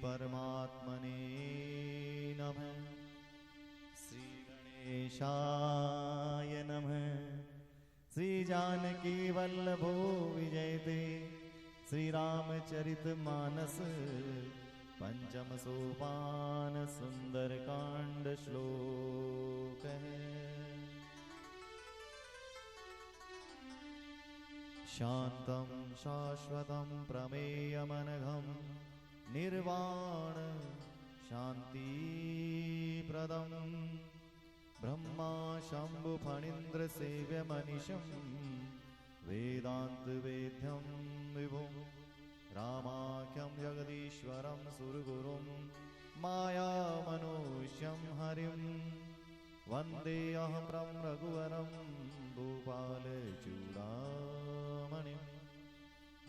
परमात्मने नमः। श्री गणेशाय नमः। श्री जानकी वल्लभो विजयते। श्री रामचरित मानस पंचम सोपान सुंदरकांड श्लोक है। शांतं शाश्वतं प्रमेयमनघं निर्वाण शांतिप्रदं ब्रह्मा शंभु फणीन्द्र सेव्य मनीषं वेदांत वेद्यं विभुं रामाख्यं जगदीश्वरं सुरगुरुं माया मनुष्यं हरिं वंदे अहं रघुवरं भूपालचूडामणिं।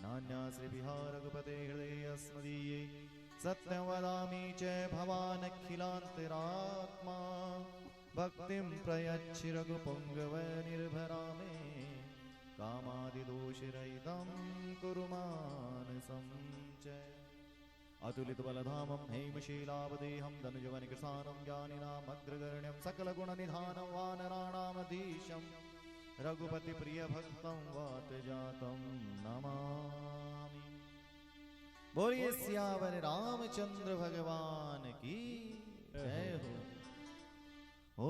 नान्या श्रीविहार रघुपते हृदयस्मदीये सत्यं वदामि च भवानखिलान्तरात्मा भक्तिं प्रयच्छि रघुपुङ्गवनिर्भरा मे कामादिदोषरहितं कुरु मानसं च। अतुलितबलधामं हेमशीलावदेहं धनुजवनिकृशानं ज्ञानिनामग्रगण्यं सकलगुणनिधानं वानराणामधीशं रघुपतिप्रियभक्तं वातजातं नमामि। बोलिए सियावर रामचंद्र भगवान की जय हो। ओ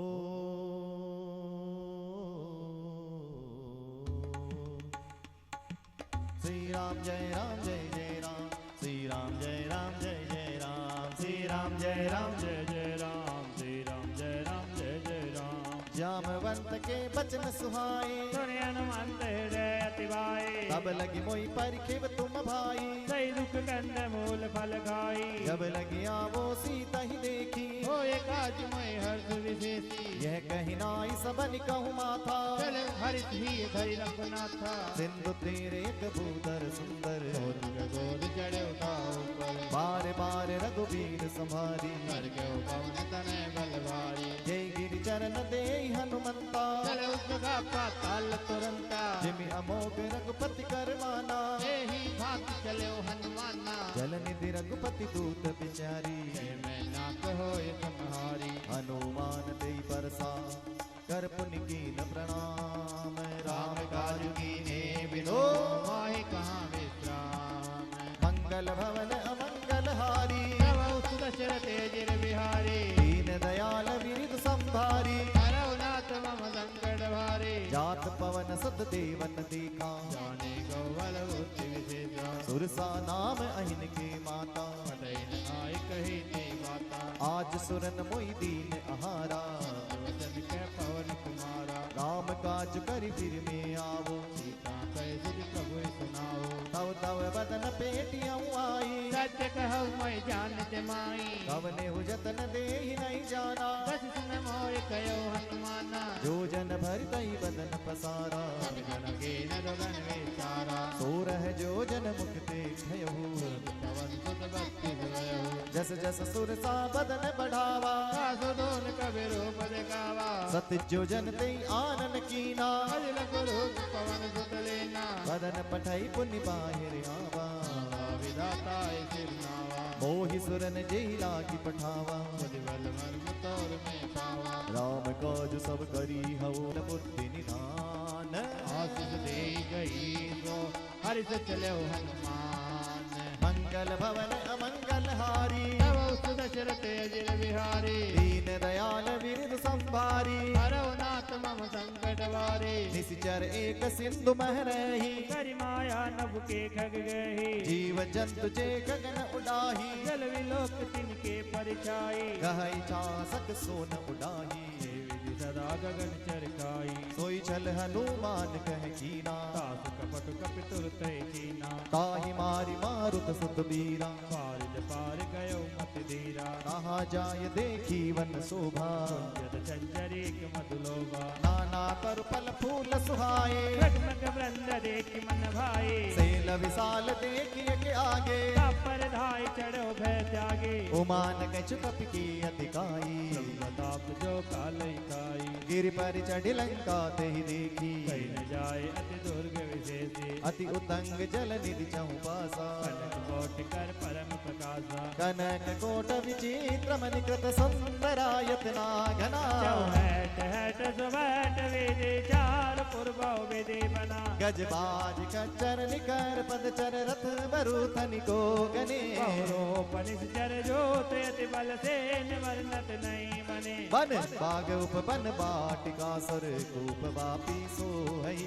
श्री राम जय राम जय जय राम। श्री राम जय राम जय जय राम। श्री राम जय राम जय जय राम। श्री राम जय राम जय जय राम। जामवंत के बचन सुहाए सुने हनुमंत हृदय अति भाए। तब लगी मोई परिखेव तुम भाई सही दुख कंद मूल फल खाई। जब लगी आवो सीता ही देखी हो एक आज मैं हर्ष विशेषी। यह कही नाई सबन कहूँ माथा चल हरित ही धरि रघुनाथा। सिंधु तेरे कबूतर सुंदर गोद चढ़े ऊपर बार बार रघुवीर संभारी कर के पवन तनय बल भारी। जय गिरि चरण दे हनुमंता चल उसका पाताल तुरंता। जिमि अमोघ रघुपति कर माना यही भांति चले हनुमाना। जल निधि रघुपति दूत बिचारी मैं ना कहो तुम्हारी। हनुमान दे परसा कर पुनि कीन प्रणाम राम काज कीने बिनो माहि कहाँ विश्राम। मंगल भवन अमंगल हारी तब उस दशरथ जिर बिहारी। दीन दयाल विरिद संभारी हरौ नाथ मम संकट भारी। जात पवन सुत देवन देखा जाने गौ बल बुद्धि विशेषा। सुरसा नाम अहिन के माता पटई न आय कही ते माता। आज सुरन मोई दीन आहारा वचन के पवन कुमारा। राम काज करि फिर में आवो सीता कैसे प्रभु सुनाओ। तव तव बदन पेटियां आई सत्य कहु मैं जानत माई। कवने हो जतन देहि नहीं जाना बस सुन मोय कयो हनुमाना। जो जन भर तई बदन पसारा जन के न गगन विचारा। सो रह जो जन मुख देखयो पवन सुत भक्ति भयो। जस जस सुर सा बदन बढ़ावा सुदोन कबि रूप दिखावा। सत जो जन ते आनन कीना अजल गुरु पवन सुत लेना। बदन पठाई पुनि बाहिर आवा विधाता सिरनावा। मोहि सुरन जेहि लागी पठावा बल मर्म तोर में पावा। राम काज सब करी हवो बुद्धि निधान आशीष दे गई सो हरिष चले हनुमान। मंगल भवन अमंगल हारी तब उस दशरथ जिर बिहारी। दीन दयाल विरिद संभारी हरौ नाथ मम संकट वारी। निश्चर एक सिंधु महरही करि माया नभ के खग गही। जीव जंतु जे गगन उडाही जल विलोक तिनके परिछाई। गहई चासक सोन उडाही विधि सदा गगन चरकाई। सोई छल हनुमान कह कीना तास कपट कपितुर तय कीना। ताहि मारि मारुत सुत बीरा पारिज पार गयो मत धीरा। कहा जाय देखी वन शोभा जद चंचरीक मधुलोभा। नाना कर फल फूल सुहाए रगमग वृंद देख मन भाई। सेल विशाल देखिए के आगे पर धाय चढ़ो भय त्यागे। उमान कछु कपि की अधिकाई प्रताप जो कालई काई। गिर पर चढ़ लंका ते ही देखी कहीं न जाए अति दुर्ग विशेषी अति उतंग जल निधि चौपासा कनक कोटि कर परम प्रकाशा कनक कोट विचित्र मणिकृत सुंदरायतना घना चौहट हट सुबट विधि चार पूर्वौ विधि बना गजबाज कच्चर निकर पदचर रथ बरूथनि को गने निश्चर जोत अति बल से निवर्णत नहीं बने वन बाग उपवन बाटिका सुर कूप वापी सोहई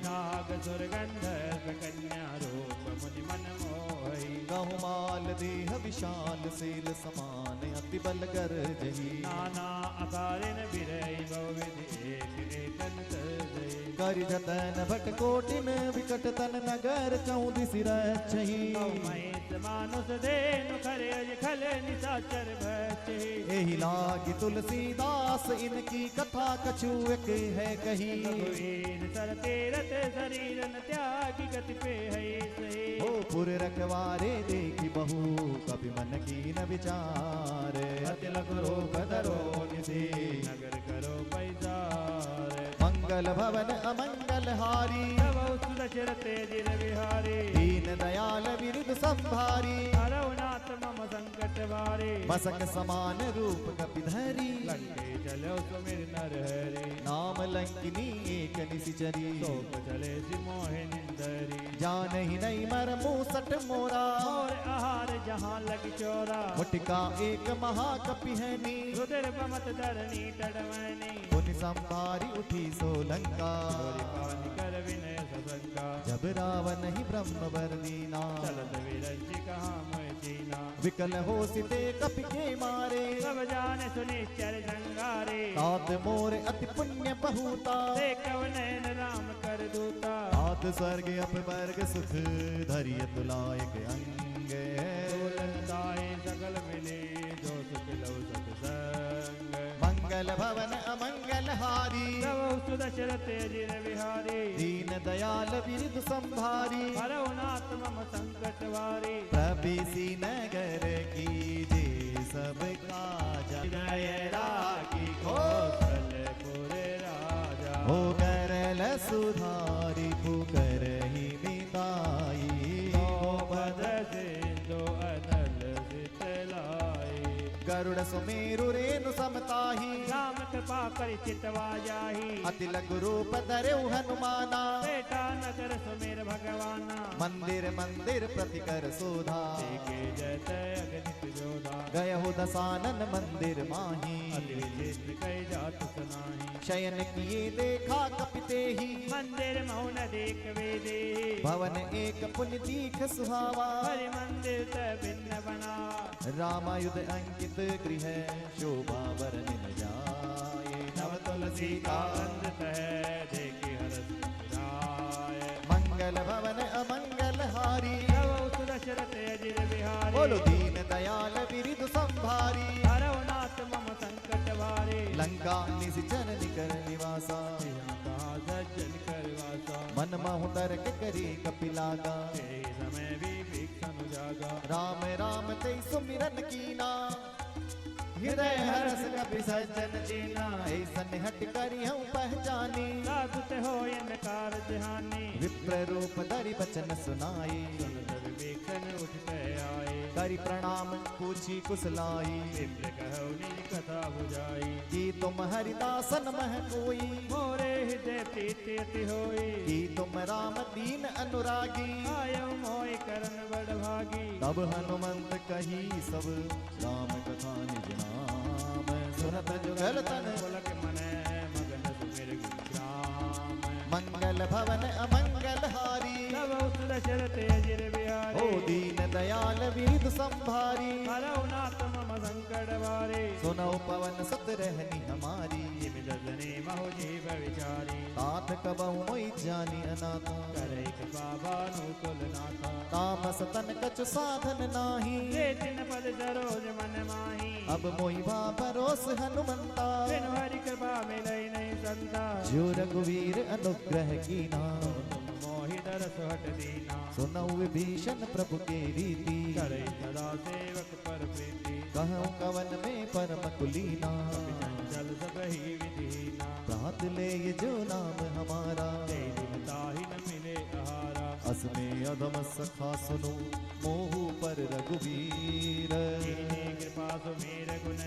नाग सुर गंधर्व कन्या रूप मुनि मन मोहई गहु माल देह विशाल सेल समान अति बल कर जही नाना अकारिन बिरई बहुविधि एक एकन तजई कर जतन भट कोटिन विकट तन नगर चौदिस रचही महेश मानुष देनु खरे अज खल निशाचर भचही एहि लागी तुलसीदास इनकी कथा कछु एक है कही रघुवीर सर तीरथ शरीर न त्यागी गति पे है सही हो पुर रखवारे देखी बहु कभी मन की न विचार अति लघु रोग धरो निधि नगर करो पैजार मंगल भवन अमंगल हारी तब सुदशरथ जिर विहारी दीन दयाल विरुद्ध संभारी हरवनाथ मम संकट वारे मसक समान रूप कपिधरी लंके चलो सुमिर नर हरि नाम लंकिनी एक निशिचरी शोक चले सिमोहि निंदरी जान ही नहीं मर मूसट मोरा और आहार जहाँ लगी चोरा मुटिका एक महाकपि है नी रुद्र बमत धरणी टड़मनी पुनि संभारी उठी सोलंका गोरी पानी कर विनय ससंगा जब रावण ही ब्रह्म वर दीना चलत विरंची कहाँ मोह चीना विकल हो सिते कपि के मारे सब जाने सुनिश्चर संगारे तात मोर अति पुण्य बहुता देखव नैन राम कर दूता हाथ स्वर्ग अपवर्ग सुख धरिय तुलायक अंग दाए सकल मिले जो सुख लो सत्संग मंगल भवन अमंगल हारी तब सुदशरथ जिर विहारी दीन दयाल विरुद्ध संभारी हरवनाथ मम संकट वारी प्रभेसी नगर की जे सब काजा जय रागी कौशलपुर राजा हो करल सुधारी पुकर ही बिताई भद्र सिंधु अनल सितलाई गरुड़ सुमेरु रेणु समताही राम कृपा कर चितवा जाही अति लघु रूप धरे हनुमाना बेटा नगर सुमेर भगवाना मंदिर मंदिर प्रतिकर सोधा के जयत अगणित जोधा गयहु दसानन मंदिर माही अति विचित्र कई जात सुनाही शयन किए देखा कपिते ही मंदिर मौन देख वेदे भवन एक पुण्य दीख सुहावा हरि मंदिर त भिन्न बना रामायुध अंकित गृह शोभा वरन न जाए नव तुलसी का अंत है देखी हरस जाय मंगल भवन अमंगल हारी तब सुदशरथ अजिर बिहारी बोलो दीन दयाल विरुद्ध संभारी हरवनाथ मम संकट वारे लंका निशिचर निकर निवासा कहा सज्जन करवासा मन महु तर्क करी कपिलागा तेरे समय भी भिक्षु जागा राम राम ते सुमिरन कीना हृदय हरस कपि सज्जन जीना ऐसन हट करी हूँ पहचानी साधु ते हो इनकार जहानी विप्र रूप धरि बचन सुनाई सुन सब भिक्षण उठते आए करी प्रणाम पूछी कुशलाई विप्र कहो निज कथा बुझाई की तुम हरिदासन मह कोई मोरे हृदय प्रीति अति होई की तुम राम दीन अनुरागी आयो मोय करन बड़ भागी तब हनुमंत कही सब राम कथा निज नाम सुनत जुगल तन पुलक मन मगन सुमिर गुण मंगल भवन अमंगल हारी तब सुदशरथ अजिर बिहारी ओ दीन दयाल विरुद्ध संभारी हरवनाथ मम संकट वारे सुनो पवन सत रहनी हमारी जिम जजने महो जीव विचारी तात कबहु मोई जानी अनाथा करे कृपा भानुकुल नाथा तामस तन कछ साधन नाही ये दिन पद सरोज मन माही अब मोई बा भरोस हनुमंता बिनु हरि कृपा मिलई नहीं संता जो रघुवीर अनुग्रह कीना तुम मोहि दरस हट दीना सुनऊ विभीषण प्रभु के रीति करे सदा सेवक पर प्रीति कहूँ कवन में परम कुलीना चंचल सब ही विधीना बदले ये जो नाम हमारा, ताहि न मिले आहारा। असमें अधम सखा सुनो मोहू पर रघुवीर, कृपा सुमेर गुण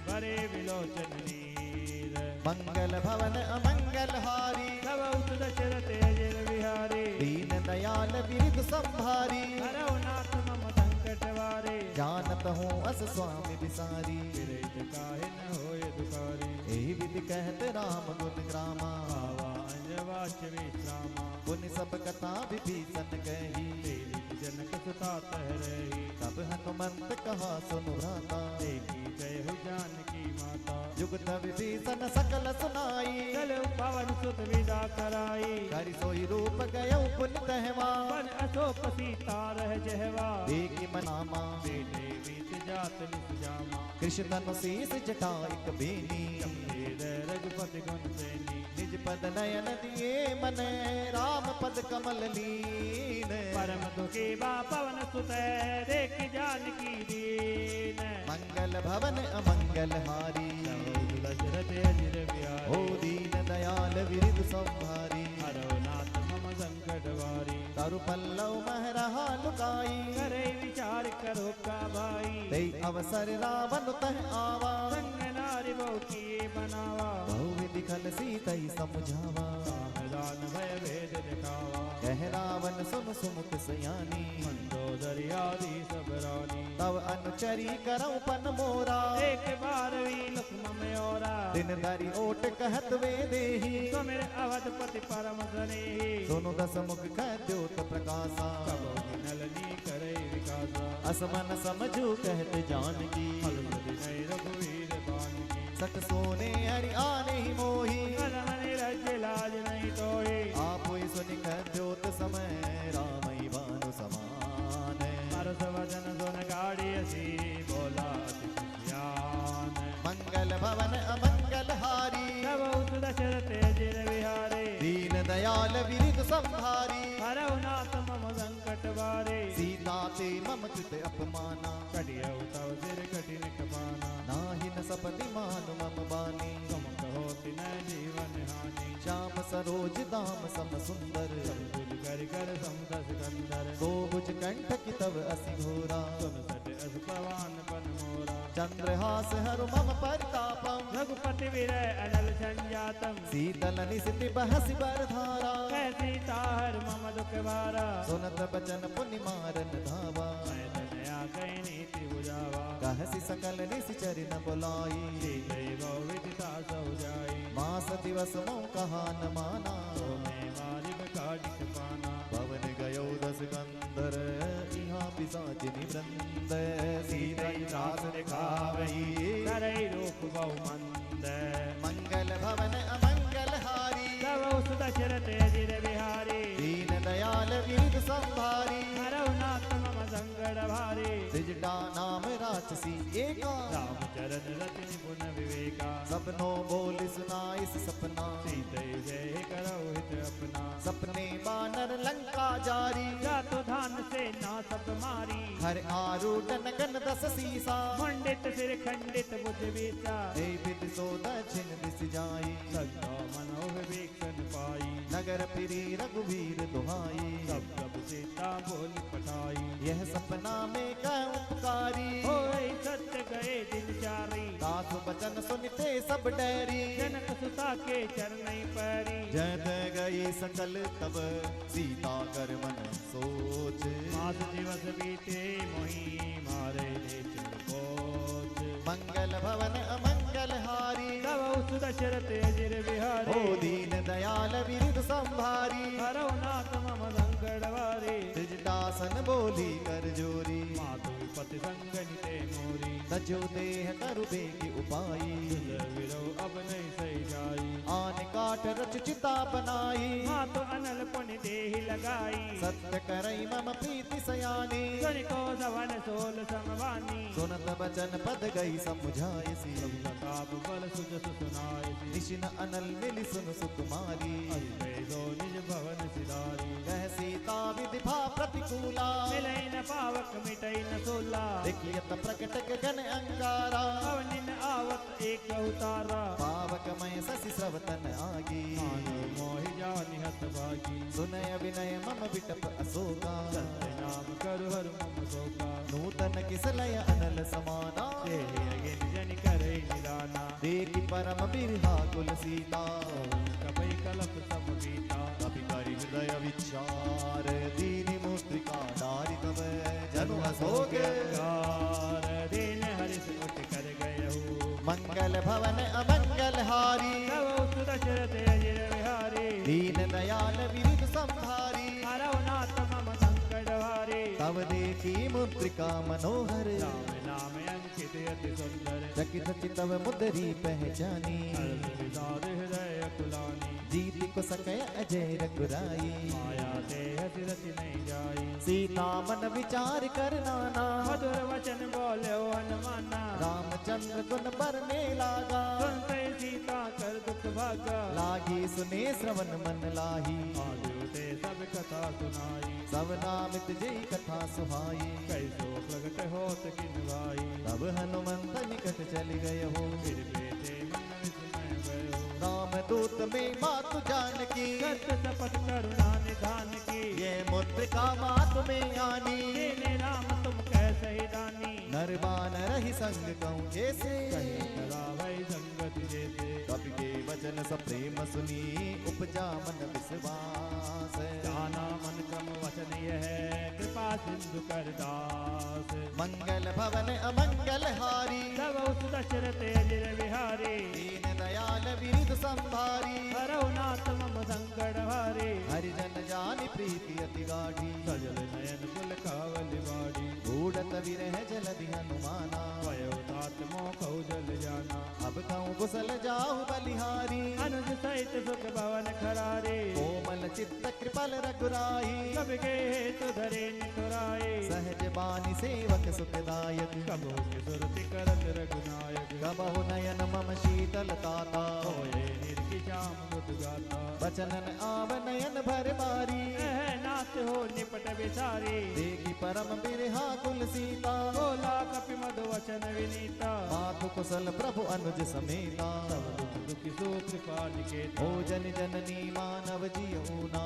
बरे विलोचन नीर। मंगल भवन अमंगल हारी, तब उस दशरथ अजिर बिहारी। दीन दयाल विरिध संभारी, हरौ नाथ मम संकट वारे। जानत हूँ अस स्वामी बिसारी, विरहित काहे न होय दुखारी। एहि विधि कहत राम गुण ग्रामा, भावा अंजवाच विश्रामा। पुनि सब कथा विभीषण कही, तेरी जनक सुता तह रही। तब हनुमंत कहा सुनु भ्राता, देखी जय हो जानकी माता। जुगत विभीषण सकल सुनाई, चल पवन सुत विदा कराई। करि सोई रूप गयो पुन तहवा, पन अशोक सीता रह जहवा। देखि मनामा बेटे बीत जात निस जामा। कृष्ण तनु शीस जटा एक बेनी, हृदय रघुपति गुण सैनी। निज पद नयन दिए मन, राम पद कमल लीन। परम दुखी बा पवन सुत देख जानकी दीन। मंगल भवन अमंगल हारी, दशरथ अजिर बिहारी। हो दीन दयाल विरिध संभारी, हरौ नाथ मम संकट वारी। तरु पल्लव महरहा लुकाई, करे विचार करो का भाई। दई अवसर रावण तह आवा, संग नारी बहु किए बनावा। बहु विधि खल सीतई समझावा, सावधान भय भेद दिखावा। कह रावण सुन सुमुख सयानी, मंदोदरी आदि सब रानी। तब अनुचरी करऊं पन मोरा, एक बार वी लक्ष्मण में ओरा। दिन धरि ओट कहत वे देही, सुमिर अवधपति परम स्नेही। सुनु दस मुख कह द्योत प्रकाशा, कबो नलनी करे विकासा। असमन समझू कहत जानकी, फलमति नहीं रघुवीर बानकी। सत सोने हरि आने ही मोही, कलमनि राज्य लाज नहीं तोही। आप ही सुनि कह द्योत समय, राम ही भानु समान। परस वदन सुन गाड़ी असी बोला अति खुशियान। मंगल भवन अमंगल हारी, तब उस दशरथ अजिर बिहारी। दीन दयाल विरिध संभारी, हरौ नाथ मम संकट वारे। सीता ते मम कृत अपमाना, कटियौ तव सिर कठिन कपाना। नाहि न सपति मानु मम बानी, तुम कहोति न जीवन हानि। श्याम सरोज दाम सम सुंदर, बुझ कर कर समदस कंदर। सो भुज कंठ की तव असी घोरा, सुन सट अस पवन पन मोरा। चंद्रहास हरु मम परितापम, रघुपति विरय अनल संजातम। शीतल निसिति बहसि बरधारा, कै सीता हर मम दुख भारा। सुनत बचन पुनि मारन धावा, मैं तनया कै नीति बुझावा। कहसि सकल निसिचर न बुलाई, सीतै बहु विदिता सौ जाई। मास दिवस मौ कहा न माना, तो मैं मारिब काटिक पाना। पवन गयो दस गंधर, यहाँ पिशाचिनी वृंद। सीतई दास दिखावही, करई रूप बहु मंद। मंगल भवन अमंगल हारी, तब उस दशरथ अजिर बिहारी। दीन दयाल विरिध संभारी, हरौ नाथ मम संकट भारी। त्रिजटा नाम राक्षसी एका, रामचरण रति निपुण विवेका। सबनो बोल सुनाइस सपना, सीतै जय करौ हित अपना। सपने बानर लंका जारी, जातु धान से ना सब मारी। हर आरूढ़ नगन दस सीसा, मंडित सिर खंडित बुझ बीसा। दे विधि सो दक्षिण दिस जाई, सत्ता मनो विवेकन पाई। नगर फिरी रघुवीर दुहाई, सब सीता बोल पठाई। यह सपना में कह उपकारी, होय सत्य गए दिन चारी। दास बचन सुनते सब डैरी, जनक सुता के चरणै पैरी। जय गई सकल तब सीता कर मन सोच, मास दिवस बीते मोही मारे नेत्र कोच। मंगल भवन अमंगल हारी, तब उस दशरथ अजिर बिहारी। हो दीन दयाल विरिध संभारी, हरौ नाथ मम संकट वारी। त्रिजटासन बोली कर जोरी, मातु पति संगनिते मोरी। तजो देह करु बेगी उपाई, विरौ अब नहीं सही जाई। आन काट रच चिता बनाई, मातु अनल पुनि देहि लगाई। सत्य करई मम प्रीति सयानी, को सवन सोल समवानी। सुनत बचन पद गई समुझायसी, प्रताप बल सुजस सुनायसी। निशिन अनल मिलि सुन सुकुमारी, दो निज भवन सिधारी। कह सीता विधि भा प्रतिकूला, मिलै न पावक मिटै न सोला। देखियत प्रकट गगन अंगारा, अवनिन आवत एक उतारा। पावक मय शशि स्रवतन आगी मानव मोहि जानि हत भागी सुनय विनय मम विटप अशोका सत्य नाम करु हर मम शोका नूतन किसलय अनल समाना देहि अगिन जनि करई निदाना देखि परम बिरहा कुल सीता कपई कलप सम बीता कपि करि हृदय विचार दीनि मुद्रिका डारि तब जनु अशोक गार दीन हरिष उठ कर गयहु मंगल भवन अमंगल हारी तव सुत दशरथ अजिर विहारी दीन दयाल विरुद्ध संहारी हरौ नाथ मम संकट हारी तब देखी मुद्रिका मनोहर राम नाम अंकित अति सुंदर चकित चितव मुदरी पहचानी हर्ष विषाद हृदय कुलानी जीत को सकय अजय रघुराई माया से हस रति नहीं जाई सीता मन विचार कर नाना मधुर वचन बोले हनुमाना रामचंद्र गुण बरने लागा सुनते सीता कर दुख भागा लागी सुने श्रवण मन लाही आदिते सब कथा सुनाई सब नामित जय कथा सुहाई कैसो प्रगट होत किन भाई तब हनुमंत निकट चल गए हो फिर बेटे मन विस्मय भयो राम दूत में मातु जानकी सत्य शपथ करुणा निधान की ये मुद्रिका मातु में आनी तेने राम तुम कैसे ही दानी नरबान रही संग कहूँ जैसे कहीं करा भई संगति जैसे कवि के वचन सब प्रेम सुनी उपजा मन विश्वास जाना मन क्रम वचन यह कृपा सिंधु कर दास मंगल भवन अमंगल हारी तब उस दशरथ अजिर विहारी दीन दयाल विरुद्ध संभारी हरौ नाथ मम संकट हारी हरिजन जानि प्रीति अति गाढ़ी सजल नयन कुल कावल बाड़ी बूढ़त विरह जलधि हनुमाना वयो तात मोह कौशल जाना अब कहूँ कुशल जाहु बलिहारी अनुज सहित सुख भवन खरारे कोमल चित्त कृपल रघुराई कब गए हेतु धरे निठुराए सहज बानी सेवक सुखदायक कबो के सुरति करत रघुनायक कबहु नयन मम शीतल ताता होए निर्की श्याम बुध गाता बचनन आव नयन भर बारी एह नाथ हो निपट विचारी देखी परम बिरहा कुल सीता बोला कपि मधु वचन विनीता मातु कुशल प्रभु अनुज समेता सब दुख दुखी सूत्र पालिकेता भोजन जननी मानव जियऊना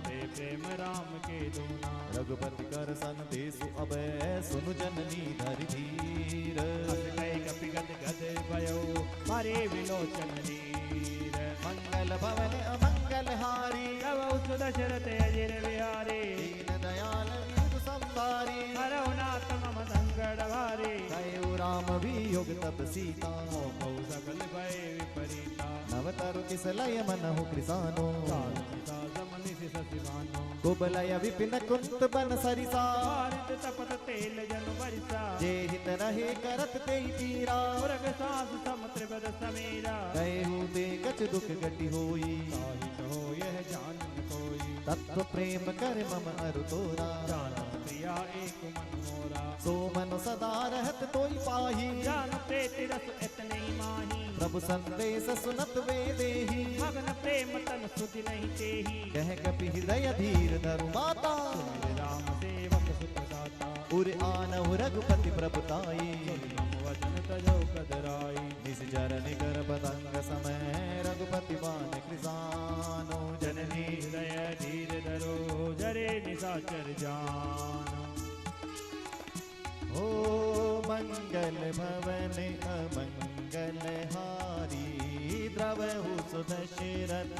दे प्रेम राम के दूना रघुपति कर सन देसु अभय सुनु जननी धरि धीर अस कई कपि गद गद भयो मारे विलोचन नीर मंगल भवन अमंगल हारी तब उस दशरथ अजिर विहारी दीन दयाल विरुद्ध संभारी हरौ नाथ मम संकट भारी कयो राम वियोग तब सीता मोह सकल भय विपरीता नवतरु किसलय मनहु कृसानो काल सीता समनि ससिवानो कुबलय विपिन कुंत बन सरिसा भारत तपत तेल जन बरिसा जे हित रहे करत तेई पीरा मुरग सास समुद्र बद समीरा कहु ते कछ दुख गति होई ताहि कहो यह जान न कोई तत्व प्रेम कर मम अरु तोरा जान प्रिया एक मन मोरा सो मन सदा रहत तोई पाही जान प्रेत रस इतने माही प्रभु संदेश सुनत वे देही मगन प्रेम तन सुधि नहीं तेही कह कपि हृदय धीर धरु माता सुमिर राम सेवक सुख दाता उर आनहु रघुपति प्रभुताई मम वचन तजो कदराई निज चरण कर पतंग समय रघुपति बान कृसानो जननी हृदय धीर धरो जरे निशाचर जानो ओ मंगल भवन अमंगल हारी द्रवहु सुदशरथ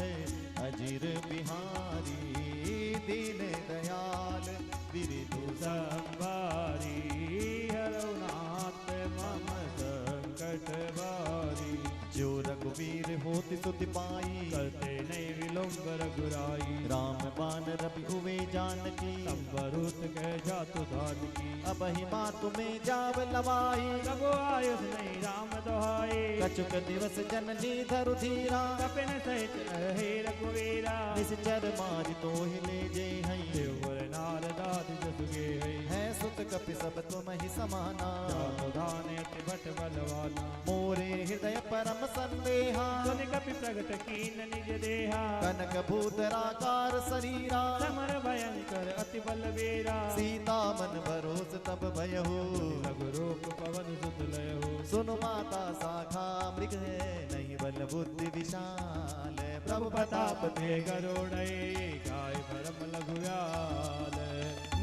अजिर बिहारी दीन दयाल विरिधु संवारी हरौ नाथ मम संकट भारी जो रघुवीर होति सुति पाई करते नहीं विलंब रघुराई राम बान रवि हुए जानकी संबरुत कह जातु धान की अब ही मातु में जाव लवाई कबो आयुष नहीं राम दोहाई कछुक दिवस जननी धरु धीरा कपिन सहित रहे रघुवीरा निश्चर माज तो ले जे हई देवर नारदाद जसुगे है सुत कपि सब तुम ही समाना जातु धान अति भट बलवाना मोरे हृदय परम संदेहा सुनि कपि प्रगट कीन निज देहा कनक भूतराकार शरीरा समर भयंकर अति बलवीरा सीता मन भरोस तब भयहु लघु रूप पवन सुत लयहु सुनु माता शाखा मृग है नहीं बल बुद्धि विशाल प्रभु प्रताप ते गरुड़ै गाय परम लघुयाल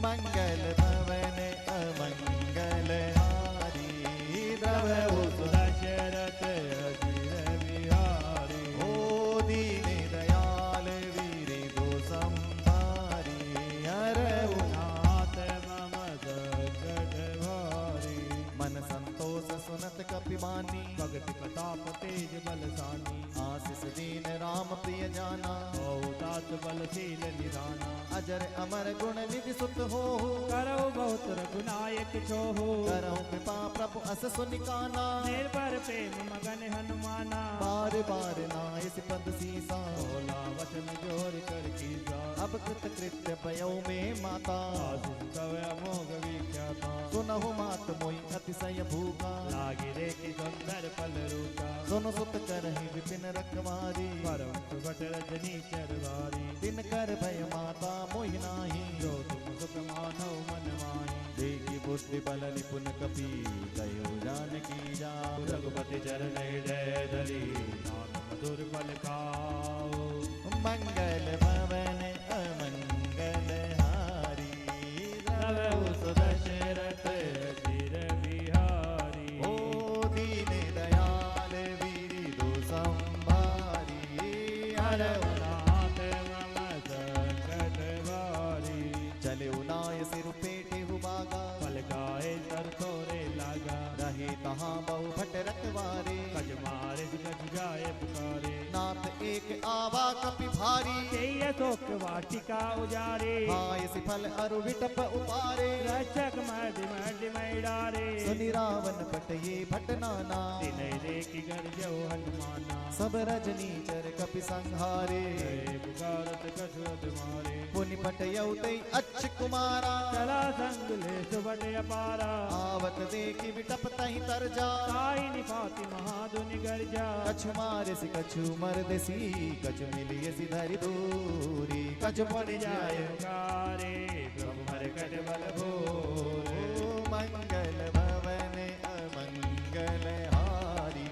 मंगल भवन अमंगल हारी द्रवहु दशरथ अजिर बिहारी ओ दीन दयाल वीर दो संभारी हरहु नाथ मम संकट भारी मन संतोष सुनत कपिमानी भगति प्रताप तेज बलशानी आशीष दीन राम प्रिय जाना बहुत बलशील निधाना अजर अमर गुण निधि सुत हो करो बहुत रघुनायक छोहो करहु कृपा प्रभु अस सुनिकाना निर्भर प्रेम मगन हनुमाना बार बार नाइस पद सीसा बोला वचन जोर कर कीजा अब कृत कृत्य पयो में माता आशीष तव अमोघ विख्याता सुनहु मात मोई अतिशय भूखा लागे रे कि सुंदर पल रूपा सुन सुत करहि विपिन रखवारी परम सुभट रजनी चरवारी दिन कर भय माता मोहि नाही जो तुम सुख मानव मन माही देखी बुद्धि बल निपुण कपि कयो जानकी जा रघुपति चरण हृदय धरी नाम मधुर फल खाओ मंगल भवन अमंगल हारी रघु सुदशरथ अजिर बिहारी ओ दीन दयाल वीर दो संभारी हरहु नाथ मम संकट भारी चले उनाय सिर पेटे हुबागा फल गाए तर तोरे लागा रहे तहाँ बहु भट रखवारे कज मारे गज जाए पुकारे नाथ एक आवा कपि भारी तेय शोक वाटिका उजारे हाय सिफल अरु विटप उपारे रक्षक मर्द मर्द मैडारे सुनि रावण पट ये भट नाना दिन रे की घर जो हनुमाना सब रजनी चर कपि संहारे जय पुकारत कछुअत मारे पुनि पट यौतै अच्छ कुमारा चला संग ले सुबट अपारा आवत देखि विटप तहि तर जा साई निपाति महाधुनि गर्जा कछु मारे सि कछु मर्दसी कछु मिलिय सि धरि दूरी कछु पड़ जाय गारे प्रभु हर कट बल भोरे ओ मंगल भवन अमंगल हारी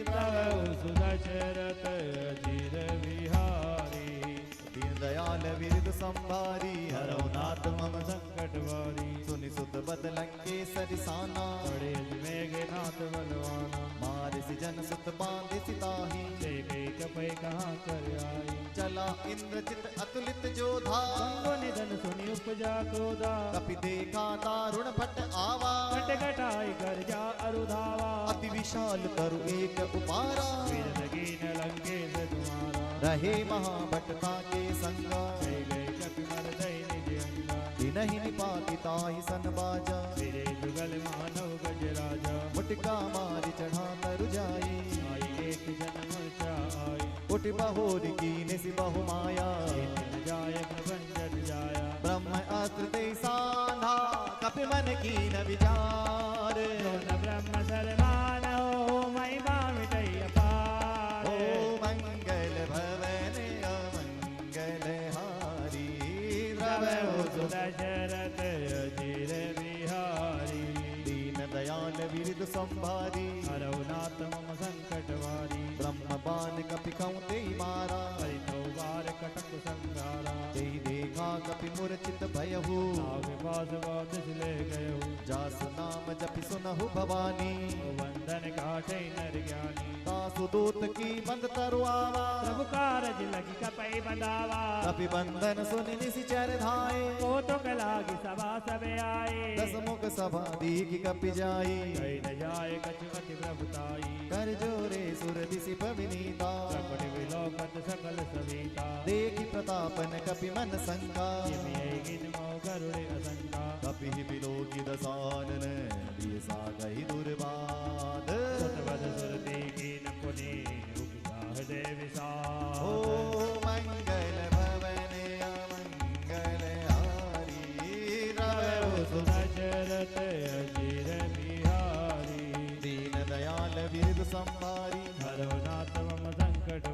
तव सुदशरथ अजिर बिहारी दीन दयाल विरद संभारी हरौ नाथ मम संकट वारी सुनि सुत बद लंकेसरि साना बड़े मेघनाथ बलवाना मार सि जन सुत बांधि सिताही देखे कपय कहाँ कर आई चला इंद्रजित अतुलित जोधा संगो निधन सुनि उपजा क्रोधा कपि देखा दारुण भट आवा घट घटाई कर जा अरुधावा अति विशाल तरु एक उपारा वीर नगीन लंकेश तुम्हारा रहे महाभटता के संगा जय गए कपि मर दय निज अंगा दिनहि निपाति ताहि सन बाजा फिरे जुगल मानव गज राजा मुटका मारि चढ़ा तरु जाई आई एक जन्म आई उठ बहोर कीने सि बहु माया दिन जाय प्रभंजन जाया ब्रह्म अस्त्र दे साधा कपि मन कीन विचार न ब्रह्म सरमान हो महिमा मिटई अपार ओ मंगल भवन अमंगल हारी रवहु सुदशरथ अजिर बिहारी दीन दयाल विरद संभारी हरौ नाथ मम संकट वारी ब्रह्म बाण कपि कौते मारा परितौ बार कटक संगारा तेहि देखा कपि मूर्छित भयहु नाग पास बाधिस ले गयो जास नाम जपि सुनहु भवानी वंदन काटे नर ज्ञानी तासु दूत की बंद तरु आवा प्रभु कारज लगी कपई बंधावा कपि बंधन सुनि निशिचर धाये को तो कलागी सभा सबे आए दस मुख सभा दीघि कपि जाई कई न जाए कछुअति प्रभुताई कर जोरे सुर दिशि पविनीता प्रकट विलोकत सकल सविता देखि प्रतापन कपि मन शंका गिन मो गरुड़ असंका कपि बिलोकि दसानन दियसा कहि दुर्बाद सतवद सुरति कीन पुनि उपसाह दे विसार ओ मंगल भवन अमंगल हारी रवहु सुदशरथ अजिर बिहारी दीन दयाल विरद संभारी हरौ नाथ मम संकट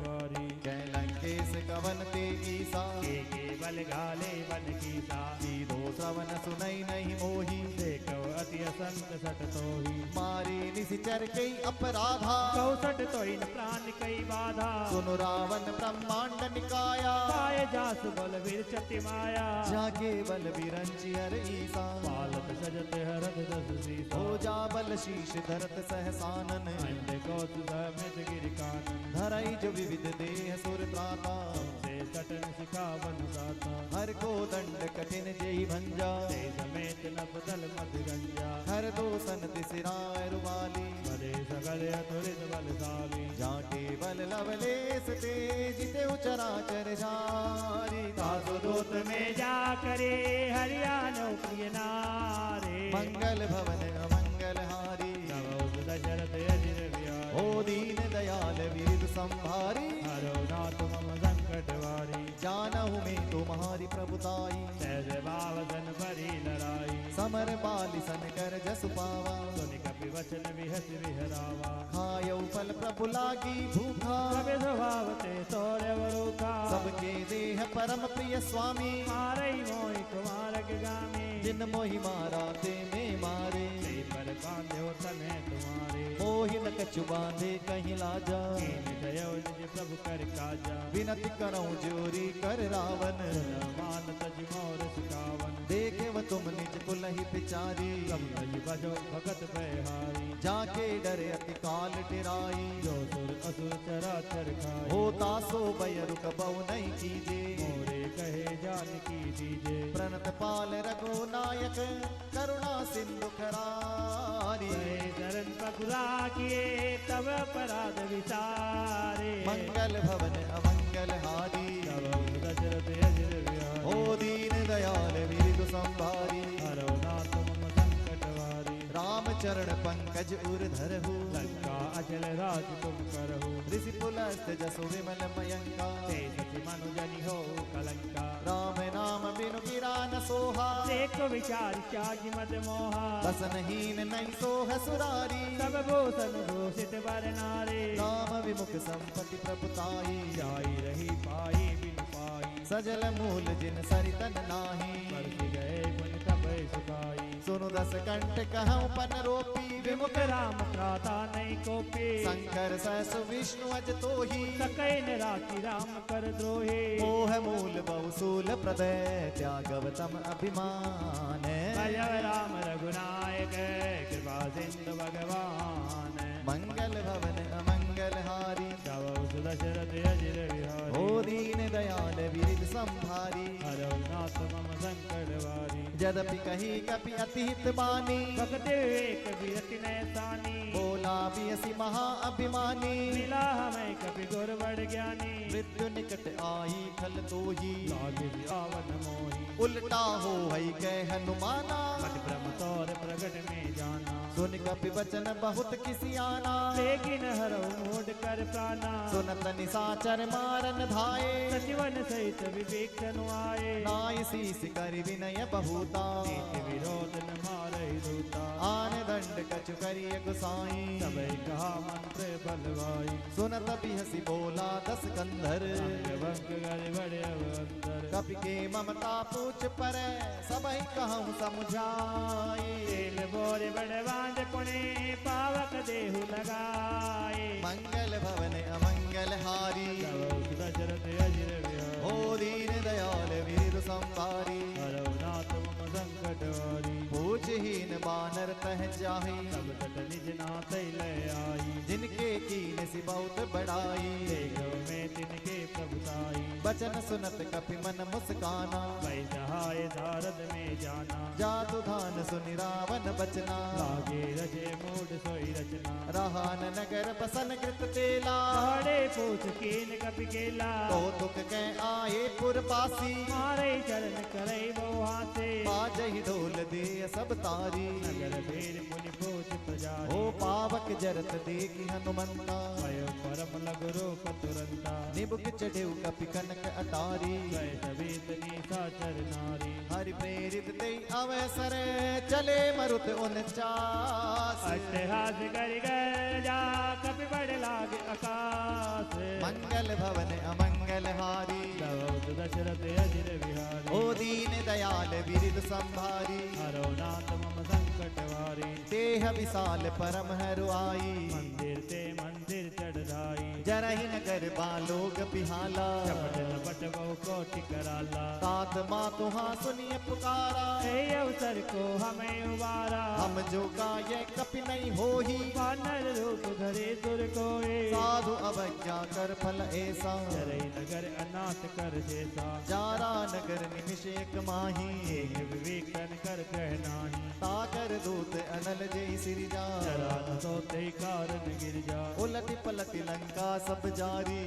कवन ते ईसा के बल घाले वन कीसा दो श्रवण सुनई नहीं मोही देखो अति असंत सट तोही मारे निशिचर कई अपराधा कौसट तोहि न प्राण कई बाधा सुनु रावण ब्रह्मांड निकाया पाए जासु बल वीर चति माया जागे बल विरंची हर ईसा पालक सजत हरत दस सीसा हो जा बल शीश धरत सहसानन अंड कौत समित गिर कानन धरई जो विविध देह सुर त्राता से सटन सिखावन गाता हर को दंड कठिन जेहि भंजा ते समेत नभ दल मध गंजा हर दो सन तिसराय रुमाली मदे सगल अतुलित बलशाली जाटे बल लवलेस तेज ते चराचर झारी तासु दूत में जा करे हरियाणो प्रिय नारे मंगल भवन अमंगल हारी नवोद दशरथ अजिर विहारी ओ दीन दयाल वीर संभारी हरो नाथ मम संकट वारी जानहु में तुम्हारी प्रभुताई सहज बावसन भरी लड़ाई समर बाली सन कर जस पावा सुनि कपि वचन विहस विहरावा खायौ फल प्रभु लागी भूखा कवि स्वभाव ते तोरे वरुखा सबके देह परम प्रिय स्वामी मारई मोहि कुमारक गामी जिन मोहि मारा ते में मारे ते पर बांध्यो तने तुम्हारे मोहि न कछु बांधे कहीं लाजा कीन गयो निज प्रभु कर काजा विनती करऊं जोरी कर रावण मान तज मोर सिकावन देखे व तुम निज कुल ही पिचारी सब तज बजो भगत बहारी जाके डरे अति काल टिराई जो सुर असुर चराचर खाए होता सो भय रुक बहु नहीं कीजे मोरे कहे जान की दीजे प्रणत पाल रघु नायक करुणा सिंधु खरारी गए चरण पगुरा किए तब अपराध विचारे मंगल भवन अमंगल हारी तब दशरथ अजिर विहारी ओ दीन दयाल वीर संभारी हरो नाथ मम संकट वारी राम चरण पंकज उर धरहु लंका अचल राज तुम करहु ऋषि पुलस्त जसु विमल मयंका ते सखी मनुजनि हो कलंका राम नाम बिनु गिरा न सोहा एक विचार त्यागी मत मोहा बसनहीन नहीं सोह सुरारी सब भूषण भूषित वर नारे राम विमुख संपत्ति प्रभुताई जाई रही पाई बिन पाई सजल मूल जिन सरितन नाही परसि गए पुनि तब सुखाई सुनु दस कंठ कहूँ पन रोपी विमुख राम प्राता नहीं कोपी शंकर सहसु विष्णु अज तोही सकै न राखी राम कर द्रोही मोह मूल बहुसूल प्रदय त्यागवतम अभिमान भजव राम रघुनायक कृपा सिंधु भगवान मंगल भवन अमंगल हारी तव सुदशरथ अजिर विहारी ओ दीन दयाल वीर संभारी हरो नाथ मम संकट वारी यद्यपि कही कपि अति हित बानी भगत विवेक विरति नैसानी बोला बियसी महा अभिमानी मिला हमें कपि गुर बड़ ज्ञानी मृत्यु निकट आई खल तोही लागे आवन मोही उल्टा हो हई कह हनुमाना मत ब्रह्म तौर प्रगट में जाना सुन कपि वचन बहुत किसी आना लेकिन हरो मोड कर प्राणा सुनत निसाचर मारन धाये सचिवन सहित विवेक तनु आए नाय शीस कर विनय बहुता नीति विरोध न मारे दूता आन दंड कछु करिय गुसाई सबे कहा मंत्र बलवाई सुनत बिहसी बोला दस कंधर अंग भंग कर बड़े अवंतर कपि के ममता पूछ पर सबहि कहूँ समुझाई तेल बोरे बड़े बांध पुणे पावक देहु लगाए मंगल भवन अमंगल हारी तव दशरथ अजिर विहारी ओ दीन दयाल वीर संभारी हरो नाथ मम संकट वारी पूछहीन बानर तह जाही सब तट निज नाथ ले आई जिनके कीन सी बहुत बड़ाई देखो में तिनके प्रभुताई बचन सुनत कपि मन मुस्काना वै सहाय धारद में जाना जादू धान सुनि रावण बचना लागे रजे मूड सोई रचना रहान नगर बसन कृत तेला पहाड़े पूछ कीन कपि केला तो दुख के आए पुरवासी मारे चरण करे वो हाथे बाजहि ढोल दे सब तारी नगर वीर मुनि पूछ प्रजारी ओ पावक जरत देखी हनुमंता भयो परम लग रूप तुरंता निबुक चढ़ेउ कपि कनक अटारी गए सवेत निशाचर नारी हरि प्रेरित ते अवसर चले मरुत 49 अट्टहास कर जा कपि बड़ लागे आकाश मंगल भवन अमंगल हारी दवौ दशरथ अजिर विहारी ओ दीन दयाल विरिद संभारी हरो नाथ मम संकट वारी देह विशाल परम हरुआई मंदिर ते मंदिर चढ़ाई जरहि नगर बालोग बिहाला चपट लपट बहु कोटि कराला तात माँ तुहा सुनिए पुकारा ए अवसर को हमें उबारा हम जो गाये कपि नहीं होही वानर रूप धरे सुर कोए साधु अवज्ञा कर फल ऐसा चरई नगर अनाथ कर जैसा जारा नगर निमिष एक माही एक विवेकन कर कह नाही ताकर दूत अनल जय सिरिजा जरा न सोते कारण गिर जा उलटि पलटि लंका सब जारी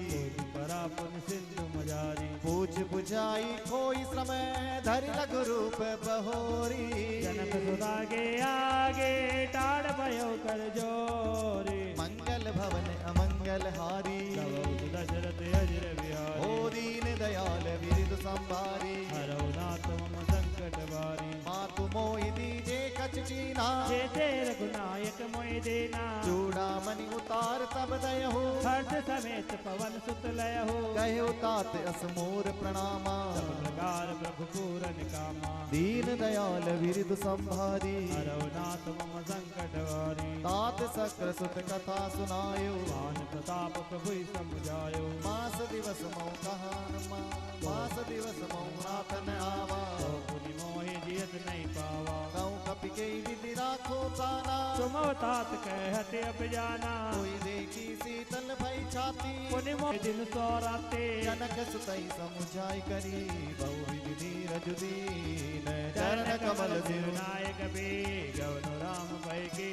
परा पुन सिंधु मजारी पूछ बुझाई कोई समय धरि लघु रूप बहोरी जनक सुदागे आगे टाड़ भयो कर जोरी मंगल भवन अमंगल हारी दवौ दशरथ अजिर विहारी ओ दीन दयाल विरिद संभारी हरौ नाथ मम संकट वारी मातु मोहि दीजे कछ चीना जे ते रघुनायक मोहि देना चूड़ामणि उतार तब दयहु हर्ष समेत पवन सुत लयहु कहु तात असमोर प्रणामा प्रकार प्रभु पूरन कामा दीन दयाल विरिद संभारी हरौ नाथ मम संकट वारी तात सक्र सुत कथा सुनायो मान प्रताप प्रभु समुझायो मास दिवस मौ कहानमा मास दिवस मौ नाथ न आवा तो पुनि मोहि जियत नहीं पावा कौ कपि के विधि राखो प्राणा तुम तात कहते अब जाना कोई देखी शीतल भई छाती पुनि मोहि दिन सोराते जनक सुतई समुझाई करी बहु विधि धीरज दीन चरण कमल सिर नायक बे गवनु राम भय के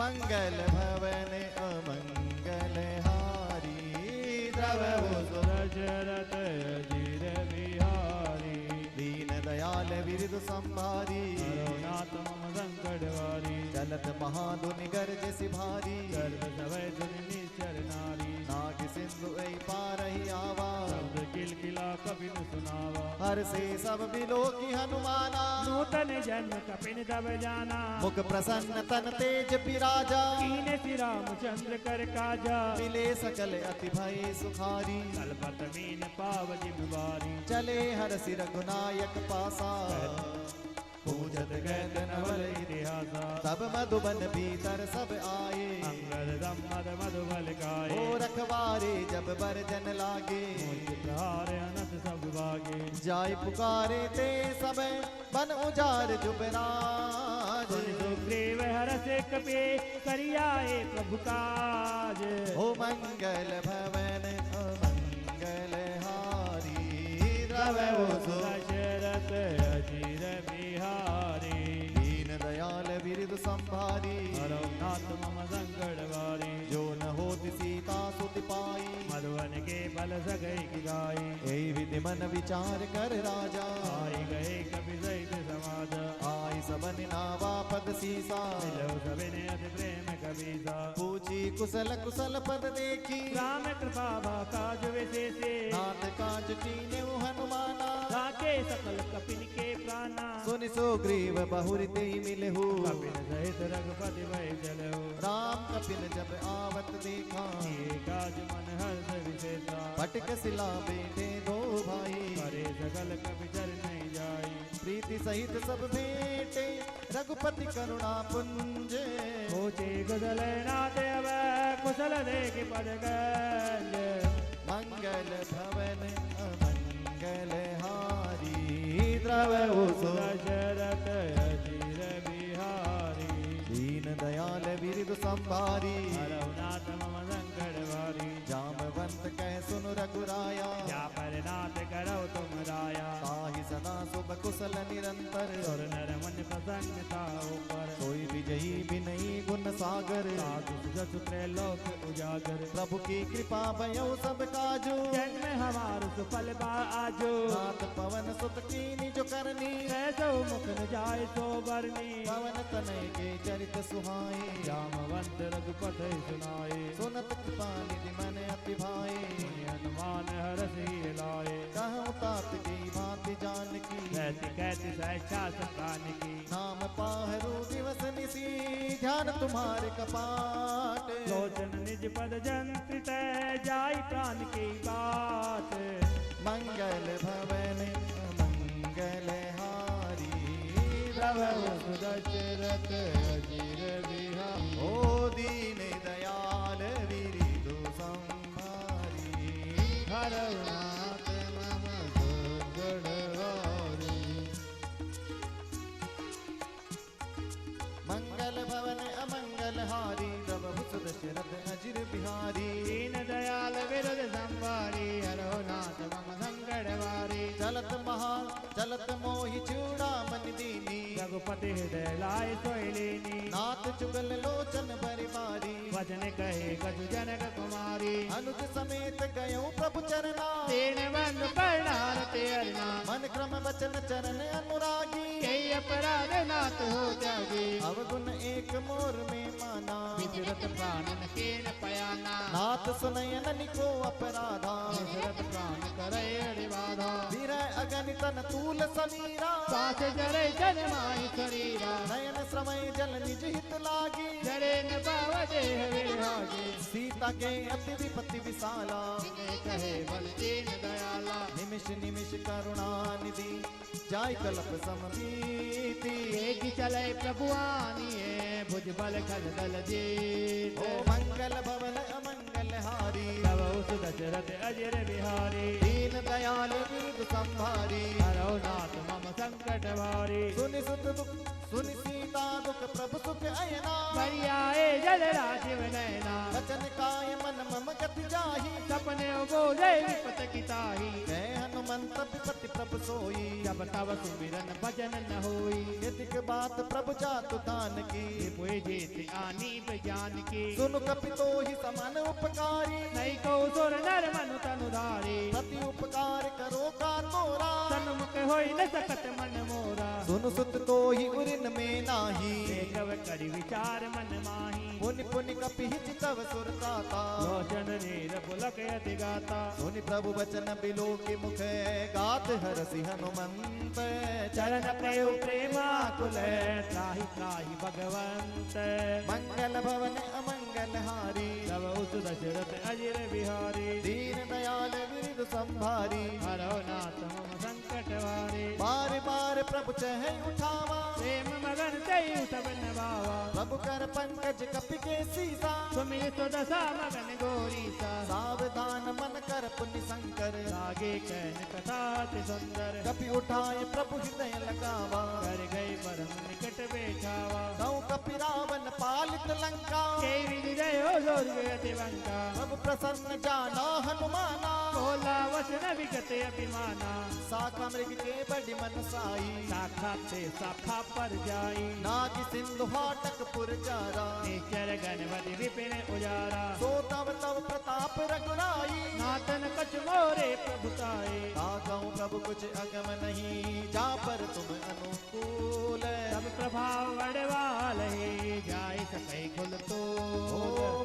मंगल भवन अमंगल हारी द्रवहु दशरथ अजिर विहारी दीन दयाल विरिद संभारी हरौ नाथ मम संकट वारी चलत महाधुनि गर्ज सिभारी गर्भ सवै धुनि निश्चर नारी नाग सिंधु ऐ पारहि आवा शब्द किलकिला कपिन सुनावा हर से सब बिलो की हनुमाना नूतन जन्म कपिन तब जाना मुख प्रसन्न तन तेज पिराजा कीने श्री रामचंद्र कर काजा मिले सकल अति भय सुखारी कलपत मीन पाव जिम्बारी चले हर सिर रघुनायक पासा पूजत गैत नवल इतिहासा तब मधुबन भीतर सब आए अंगद दम्मद मधुबल गाए ओ रखवारे जब बरजन लागे मोहि प्रहार अनंत सब भागे जाय पुकारे ते सब बन उजार जुबराज सुन सुग्रीव हरष कपे करियाए प्रभु काज ओ मंगल भवन अमंगल हारी द्रवहु दशरथ अजिर बिहारी दीन दयाल विरिद संभारी हरौ नाथ मम संकट वारी जो न होति सीता सुत पाई मधुवन के बल सगै की गाई एहि विधि मन विचार कर राजा आई गए कपि सहित समाज आई सबन नावा पद सीसा मिलो सबिने अति प्रेम कबीसा पूछी कुशल कुशल पद देखी राम कृपा भा काज विशेषे नाथ काज कीने हनुमाना राके सकल कपिन के प्राणा सुनि सुग्रीव बहुरि तेहि मिलहु कपिन सहित रघुपति भय चलहु राम कपिन जब आवत देखा ये काज मन हर्ष विशेषा पटक सिला बैठे दो भाई करे सकल कपि चर नहीं जाई प्रीति सहित सब भेटे रघुपति करुणा पुंज सोचे गुजल नाथ अब कुशल देख पद गंज मंगल भवन अमंगल हारी द्रवहु दशरथ अजिर बिहारी दीन दयाल विरिद संभारी हरौ नाथ मम संकट वारी जामवंत कह सुन रघुराया क्या पर नाथ करो तुम राया ताहि सदा शुभ कुशल निरंतर सुर नर मन प्रसन्नता ऊपर सोई विजयी बिनई गुण सागर साधु जसु त्रैलोक उजागर प्रभु की कृपा भयो सब काजू जन्म हमार सुफल बा आजो नाथ पवन सुत कीनी जो करनी कैसो मुख न जाय सो बरनी पवन तनय के चरित सुहाई जामवंत रघुपति सुनाए सुनत कृपा निधि मन अति भाई मुनि हनुमान हरष ही लाए कहूँ तात की भांति जानकी कहती कहती सहसा सतान की नाम पाहरू दिवस निसी ध्यान तुम्हारे कपाट लोचन निज पद जंत्रित जाई प्राण की बात। मंगल भवन मंगल हारी तब उस दशरथ अजिर बिहारी। ओ दीन दयाल विरिधु संहारी हरऊ नाथ मम दुर्गुणवारी। मंगल भवन अमंगल हारी प्रभु दशरथ अजिर बिहारी। दीन दयाल विरद संवारी हरऊ नाथ मम संकटवारी। चलत मोहि चूड़ामणि दीनी रघुपति हृदय लाय सोयलिनी। नाथ चुगल लोचन परिवारी वचन कहे कछु जनक कुमारी। अनुज समेत गयो प्रभु चरना दीन बंधु परनारते अरना। मन क्रम वचन चरण अनुरागी कई अपराध नाथ हो त्यागी। अवगुण एक मोर में माना विचरत प्राणन के न पयाना। नाथ सुनयन निको अपराधा विचरत प्राण करे अड़ि बाधा। विरह अगणितन तूल समीरा सास जरे जन माहि शरीरा। नयन श्रमय जल निज हित लागी जरे न पाव देह विरागी। सीता के अति विपत्ति विशाला जिने कहे बल दीन दयाला। निमिष निमिष करुणा निधि जाय कल्प समभीति। एक चले प्रभु आनिए भुज बल खल दल जीत। ओ मंगल भवन अमंगल हारी तब उस दशरथ अजिर बिहारी। दीन दयाल विरधु संहारी हरऊ नाथ मम संकट वारी। सुनि सुत दुख सुनि सीता दुख प्रभु सुख अयना। बरियाए जल राजीव नैना। वचन काय मन मम गति जाहि सपने बोले विपत की ताही। जय हनुमंत विपति प्रभु सोई जब तब सुमिरन भजन न होई। यदिक बात प्रभु जातु दान की पुए जेत आनी बजान की। सुनु कपितो ही समान उपकारी नहीं को सुर नर मनु तनुधारी। प्रति उपकार करो का तोरा सन्मुख होई न सकत मन मोरा। सुनु सुत तो ही उरिन में नाही कव करि विचार मन माही। पुनि पुनि कपि चितव सुरताता लोचन नीर पुलक यति गाता। सुनि प्रभु वचन बिलो के मुख गात हरसि हनुमंत। चरण प्रयो प्रेमाकुल त्राहि त्राहि भगवंत। मंगल भवन अमंगल हारी तब उस दशरथ अजिर बिहारी। दीन दयाल विरधु संभारी हरऊ नाथ मम संकट वारी। बार बार प्रभु चह उठावा प्रेम मगन तई सब नवावा। प्रभु कर पंकज कपि के सीसा सुमिर सुदशा मगन गौरी सा। सावधान मन कर पुण्य संकर लागे कहन कथा अति सुंदर। कपि उठाए प्रभु हृदय लगावा कर गए परम निकट बैठावा। गौ कपि रावण पालित लंका के विजय हो जोर अति बंका। प्रभु प्रसन्न जाना हनुमाना बोला वचन विगत अभिमाना। साका मृग के बड़ी मन साई साक्षात से शाखा पर जाई। नाग सिंधु हाटक पुर जारा निचर गणपति विपिन उजारा। सो तव तव प्रताप रघुराई नातन कछ मोरे प्रभुताई। ताकऊ प्रभु कुछ अगम नहीं जा पर तुम अनुकूल सब प्रभाव बड़वाल है जाय सकै कुल तो।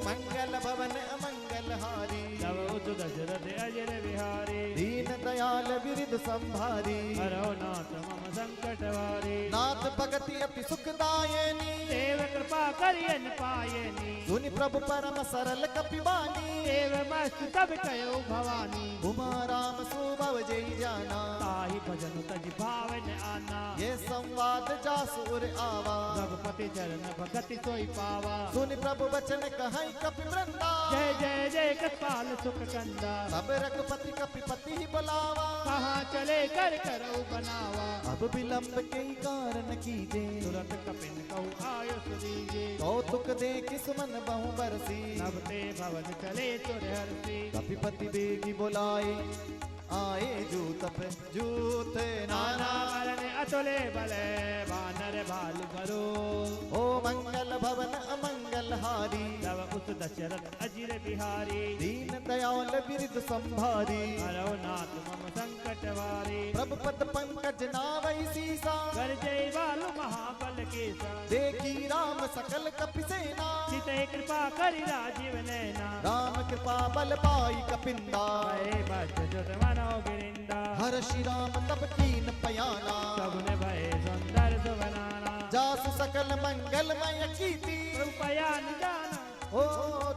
मंगल भवन अमंगल हारी तब उस दशरथ अजिर बिहारी। दीन दयाल विरधु संभारी हरऊ नाथ मम संकट वारी। नाथ भगति अति सुखदायनी देव कृपा करियन पायनी। सुनि प्रभु परम सरल कपिवानी देव मस्त तब कयो भवानी। उमा राम सुभव जय जाना ताहि भजन तज भावन आना। ये संवाद जासुर आवा रघुपति चरण भगति सोई पावा। सुनि प्रभु वचन कहै कपि वृंदा जय जय जय कृपाल सुख कंदा। तब रघुपति कपिपति ही बुलावा कहाँ चले कर करऊ बनावा। अब विलंब के कारण कीजे तुरंत कपिन कहू आयो सुदीजे। कौतुक देख सुमन बहु बरसी नभ ते भवन चले तुर हरसी। कपिपति बेगी बुलाए आए जूत नाना नाना बलन अतुले बले बानर भालु भरो। ओ मंगल भवन अमंगल हारी तब उस दशरथ अजिर बिहारी। दीन दयाल विरधु संभारी हरऊ नाथ मम संकट वारी। प्रभु पद पंकज नावै सीसा कर जय बालु महाबल केसा। देखी राम सकल कपि सेना चित कृपा करि राजीव नैना। राम कृपा बल पाई कपिंदा भय भज जुत मनो गिरिंदा। हर श्री राम तब कीन पयाना सगुन भय सुंदर सुवनाना। जासु सकल मंगलमय कीर्ति रुपया निजाना ओ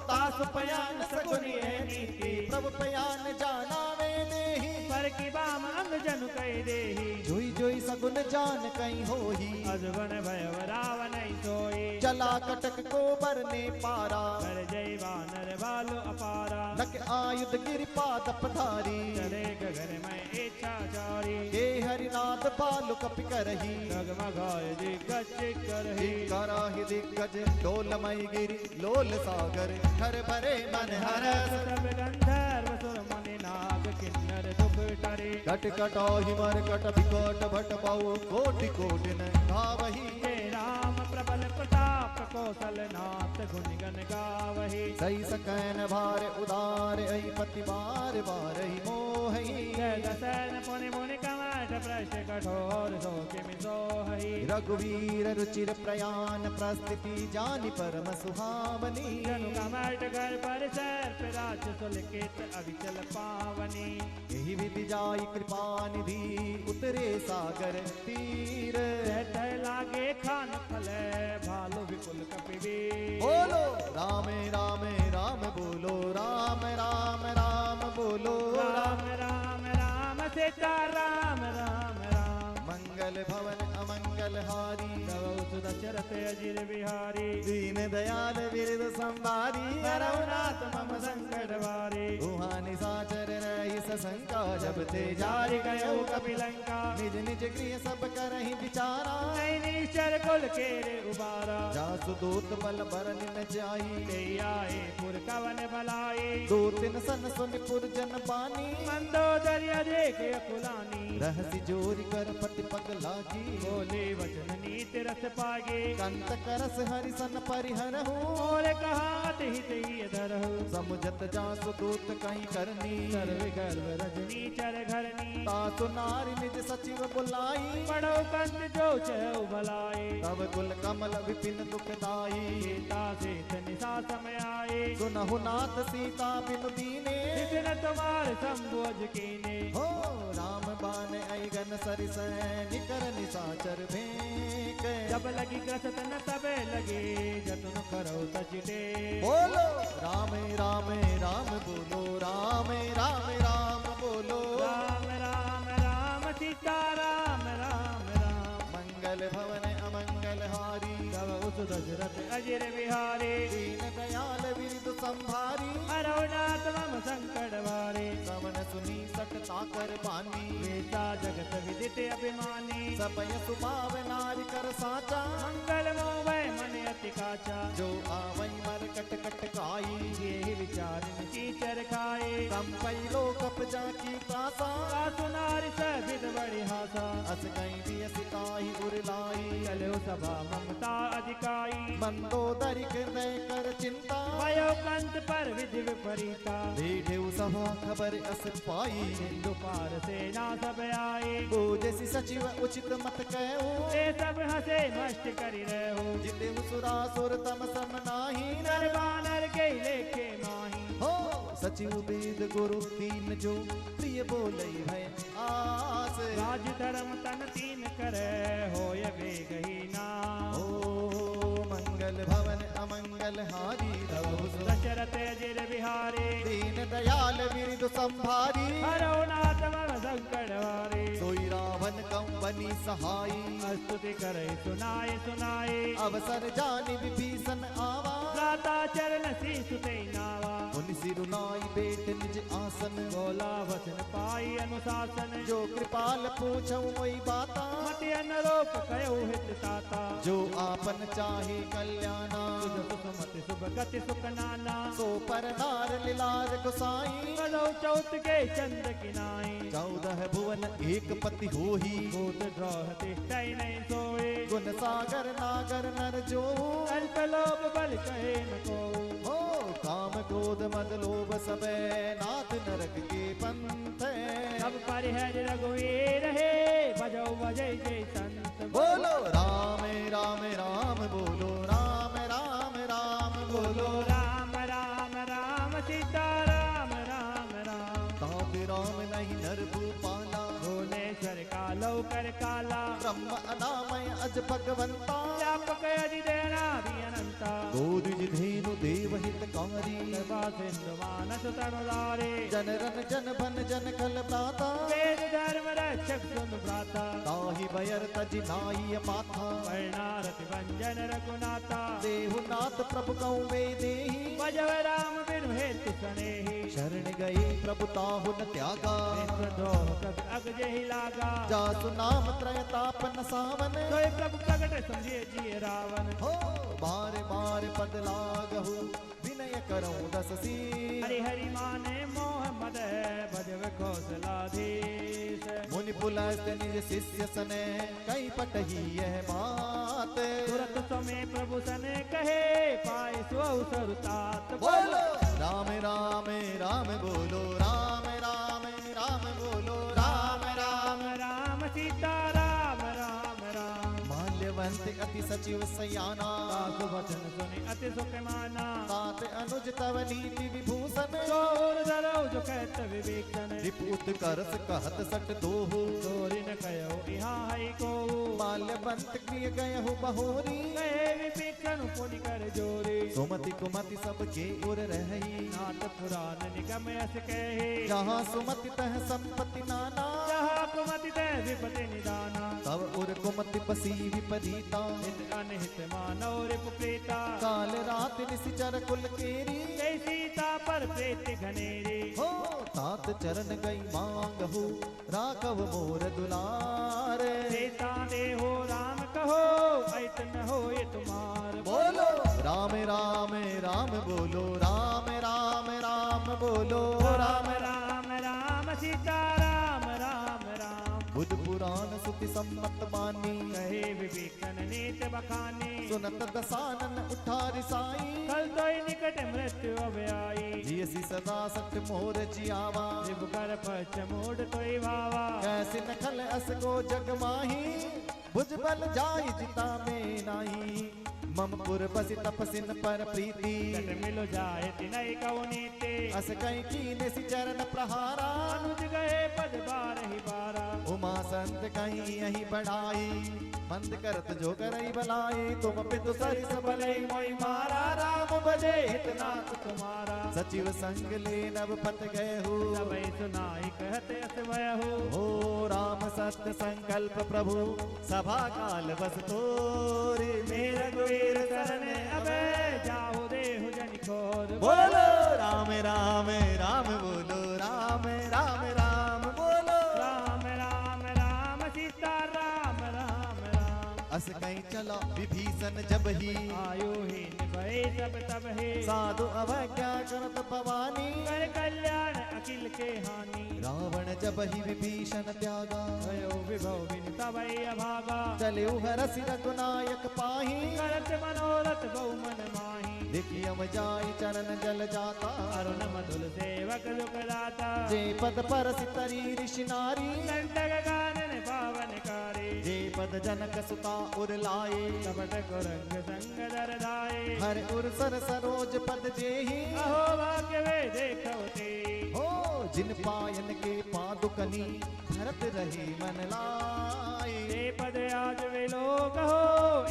तास पयान सगुनी है नीति प्रभु पयान जाना वे देही पर की बाम अंग जनु कई देही जोई जोई सगुन जान कहीं होही अजवन भयव रावण सोई चला कटक को बरने पारा कर जय वानर बालो अपारा लक आयुध गिरिपाद पधारी चले गगन में इच्छा चारी हे हरिनाथ बालु कपि करही डगमगाए दिग्गज करही कराहि दिग्गज डोलमय गिरि लोल सागर हर भरे मन हरस सब गंधर्व सुर मुनि नाग किन्नर दुख टरे कट कटाहि मर कट विकट भट पाऊ कोटि कोटि न गावही हे राम प्रबल प्रताप कौशल नाथ गुण गण गावही सही सकैन भार उदार ऐ पति बार बारहि मोहि जय दसन पुनि मुनि कमठ प्रश्न कठोर सो किमि सोहहि रघुवीर रुचिर प्रयाण प्रस्थिति जानि परम सुहावनी जनु कमठ घर पर सर्प राज सुलकित अविचल पावनी यही विधि जाई कृपा निधि उतरे सागर तीर जय लागे खान फल भालु विपुल कपिवीर बोलो रामे रामे राम बोलो राम राम राम बोलो राम राम राम सीता राम राम राम मंगल भवन अमंगल हारी तव दशरथ अजिर बिहारी दीन दयाल विरद संवारी रघुनाथ मम संकट वारी गुहानि साचर रही सशंका जब ते जारि जारि गयो कपिलंका निज निज गृह सब करहि विचारा नैनीश्वर कुल के रे उबारा जासु दूत बल बरन न जाई ले आए पुर कवन भलाई दो तिन सन सुन पुर जन बानी मंदोदर्य देखे अकुलानी रहसि जोरि कर पति पग लागी बोले वचन नीत रस पागे कंत करस हरि सन परिहरहु और कहा अति हित ही धरहु समुझत जासु दूत कहीं करनी सर्व गर्भ रजनी चर घरनी तासु नारी निज सचिव बुलाई पढ़ो कंत जो चहु भलाई तब कुल कमल विपिन दुखदाई सीता से निशा समय आए सुनहु नाथ सीता बिनु दीने जितन तुम्हार संबोज कीने हो राम बान ऐगन सरिस निकर निसाचर भेंक जब लगी ग्रसत न तबे लगे जतन करो सचिटे बोलो रामे रामे राम बोलो रामे रामे राम बोलो राम राम राम सीता राम राम राम मंगल भवन अमंगल हारी तब उस दशरथ अजिर बिहारी दीन दयाल विरद संभारी रघुनाथ मम संकट वारे श्रवण सुनी सकता कर बानी वेता जगत विदित अभिमानी सपय सुभाव नारी कर साचा मंगल मोवै मन अति काचा जो आवै मर कट कट काई ये विचार कीचर खाए कंपई लोक अपजा की तासा सुनार सभित बड़ी हासा अस कहीं भी सिताई उरलाई चलो सभा ममता अधिकाई मंदोदरी हृदय कर चिंता भयो कंत पर विधि विपरीता देढ़ सभा खबर अस पाई सिंधु पार सेना सब आए ओ जैसी सचिव उचित मत कहो ये सब हंसे मस्त करी रहो जिते सुरासुर तम सम नाही नर बानर के लेखे माही हो सचिव वेद गुरु तीन जो प्रिय बोलई भय आस राज धर्म तन तीन करे हो ये वेगही ना ओ मंगल भवन अमंगल हारी रघु दशरथ अजिर बिहारी दीन दयाल विरद संभारी हरौनाथ मम संकट वारे सोई रावण कंवनी सहाई स्तुति करे सुनाए सुनाए अवसर जानि विभीषण आवा दाता चरण सी सुते नावा मुनि सिरुनाई बेट निज आसन बोला वचन पाई अनुशासन जो कृपाल पूछऊ मोई बाता मति अनुरूप कयो हित ताता जो आपन चाहे कल्याणा तुझ सुख मति शुभ गति सुख नाना सो पर नार लिलार गुसाई कलो चौथ के चंद्र किनाई 14 भुवन एक पति होही भूत द्रोह तिष्ठै नहीं सोए गुण सागर नागर नर जो अल्प लोभ बल कहे न को हो काम क्रोध मद लोभ सबे नाथ नरक के पंथ सब परिहर रघुवीर है भजो भजय जय संत बोलो रामे रामे राम बोलो राम राम राम बोलो राम राम राम सीता राम राम राम ताप राम नहीं नर भूपाला भुवनेश्वर कालो कर काला ब्रह्म अनामय अज भगवंता व्यापक अधिदेना भी अनंता द्विज धेनु देव हितकारी कृपा सिंधु मानस तनुधारे जनरन जन बन जन कल प्राता वेद धर्म रक्षक सुन भ्राता ताहि बयर तज नाई माथा वर्णारति भंजन रघुनाथा देहुनाथ प्रभु कौ वे देहि भजव राम बिनु हेतु सनेहि शरण गए प्रभु ताहु न त्यागा विश्वद्रोह प्रभु अगजेहि लागा जासु नाम त्रयतापन सावन सोई प्रभु प्रगट समझे जिय रावण हो बार बार पद लागहु विनय करऊं दस सीर हरि हरि माने मोह मद भजव कौशलाधीश मुनि पुलस्त निज शिष्य सने कई पटही यह बात तुरत समय प्रभु सने कहे पाए सो सरुतात बोलो राम राम राम बोलो राम राम राम बोलो राम राम राम राम सीता राम राम राम माल्यवंत अति सचिव सयाना सासु वचन सुनि अति सुख माना तात अनुज तव नीति विभूषण चोर धरो जो कहत विवेचन रिपुत करस कहत सट दोहु चोरी न कयो यहाँ है को माल्यवंत क्रिय गयहु बहोरी कहे विभीषण पुनि कर जोरी सुमति कुमति सबके उर रही नाथ पुराण निगम यस कहे जहाँ सुमति तह संपत्ति नाना जहाँ कुमति तह विपति निदाना तब उर कुमति बसी विपरीता हित अनहित मानव रिपु प्रीता काल रात निशिचर कुल केरी जय सीता पर प्रेत घनेरी हो तात चरण गई मांगहु राघव मोर दुलारे सीता दे हो राम कहो ऐत न हो ये तुम्हार बोलो राम राम राम बोलो राम राम राम बोलो राम राम राम सीता राम राम राम बुध पुराण सुति सम्मत मानी कहे विभीषण नीत बखानी सुनत दसानन उठारि साई कल तो निकट मृत्यु अभयाई जियसि सदा सठ मोर जियावा जिब कर पच मूड तोई भावा कैसे न खल अस को जग माही भुज बल जाई जिता में नाही मम पुर बसि तपसिन पर प्रीति कट मिलो जाए तिनई कौ नीति अस कई कीने सि चरण प्रहारा अनुज गए पद बार ही बारा उमा संत कहीं यही बढ़ाई बंद करत जो करई भलाई तुम पितु सरिस भले मोई मारा राम बजे हितनाथ तुम्हारा सचिव संग ले नव पत गए हो सबई सुनाई कहते अस भयहु हो राम सत्य संकल्प प्रभु सभा काल बस तोरे मेरा गुवीर शरण अब जाहु देहु जन खोर बोलो राम राम राम बोलो राम राम राम बोलो राम राम राम सीता राम राम राम अस कहीं चला विभीषण जब ही आयु ही निभय सब तब ही साधु अवज्ञा करत भवानी कर कल्याण अखिल के हानि रावण जब ही विभीषण त्यागा भयो विभव बिन तबई अभागा चले हरसि रघुनायक पाही करत मनोरथ बहु मन माही देखी हम जाई चरण जल जाता अरुण मधुर सेवक दुख दाता जे पद पर सितरी ऋषि नारी कंटक गानन पावन कारी जे पद जनक सुता उर लाए कपट कुरंग संग दर धाये हर उर सर सरोज पद जेहि अहो भाग्य वे देखवते हो जिन पायन के पादुकनी भरत रहे मन लाए ते पद आज वे लोग हो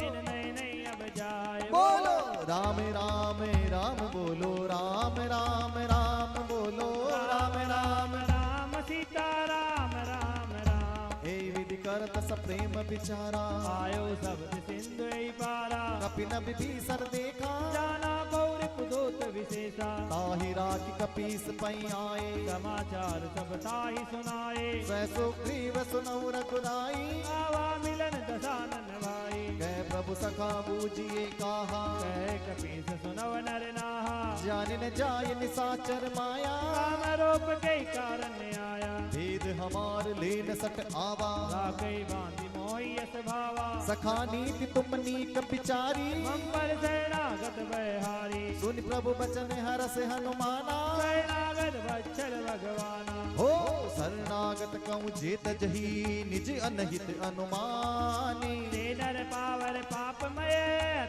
इन नई नई अब जाए बोलो राम राम राम बोलो राम राम राम बोलो राम राम राम सीता राम राम राम हे विधि करत स प्रेम विचारा आयो सब सिंधु पारा कपिन विभीषण देखा जाना गौर कुदोत विशेषा ताहि राखी कपीस पई आए समाचार सब ताहि सुनाए स्वैसो ग्रीव सुनऊ रघुराई आवा मिलन दसानन भाई कह प्रभु सखा बूझिए कहा कह कपीस सुनव नर नाहा जान न जाय निसाचर माया काम रूप के कारण आया भेद हमार लेन सट आवा राकई बांधी मोहि यस भावा सखा नीति तुम नीक बिचारी हम पर शरणागत बहारी सुन प्रभु बचन हरस हनुमाना शरणागत वत्सल भगवाना हो शरणागत कहूँ जेत जही निज अनहित अनुमानी ते नर पावर पापमय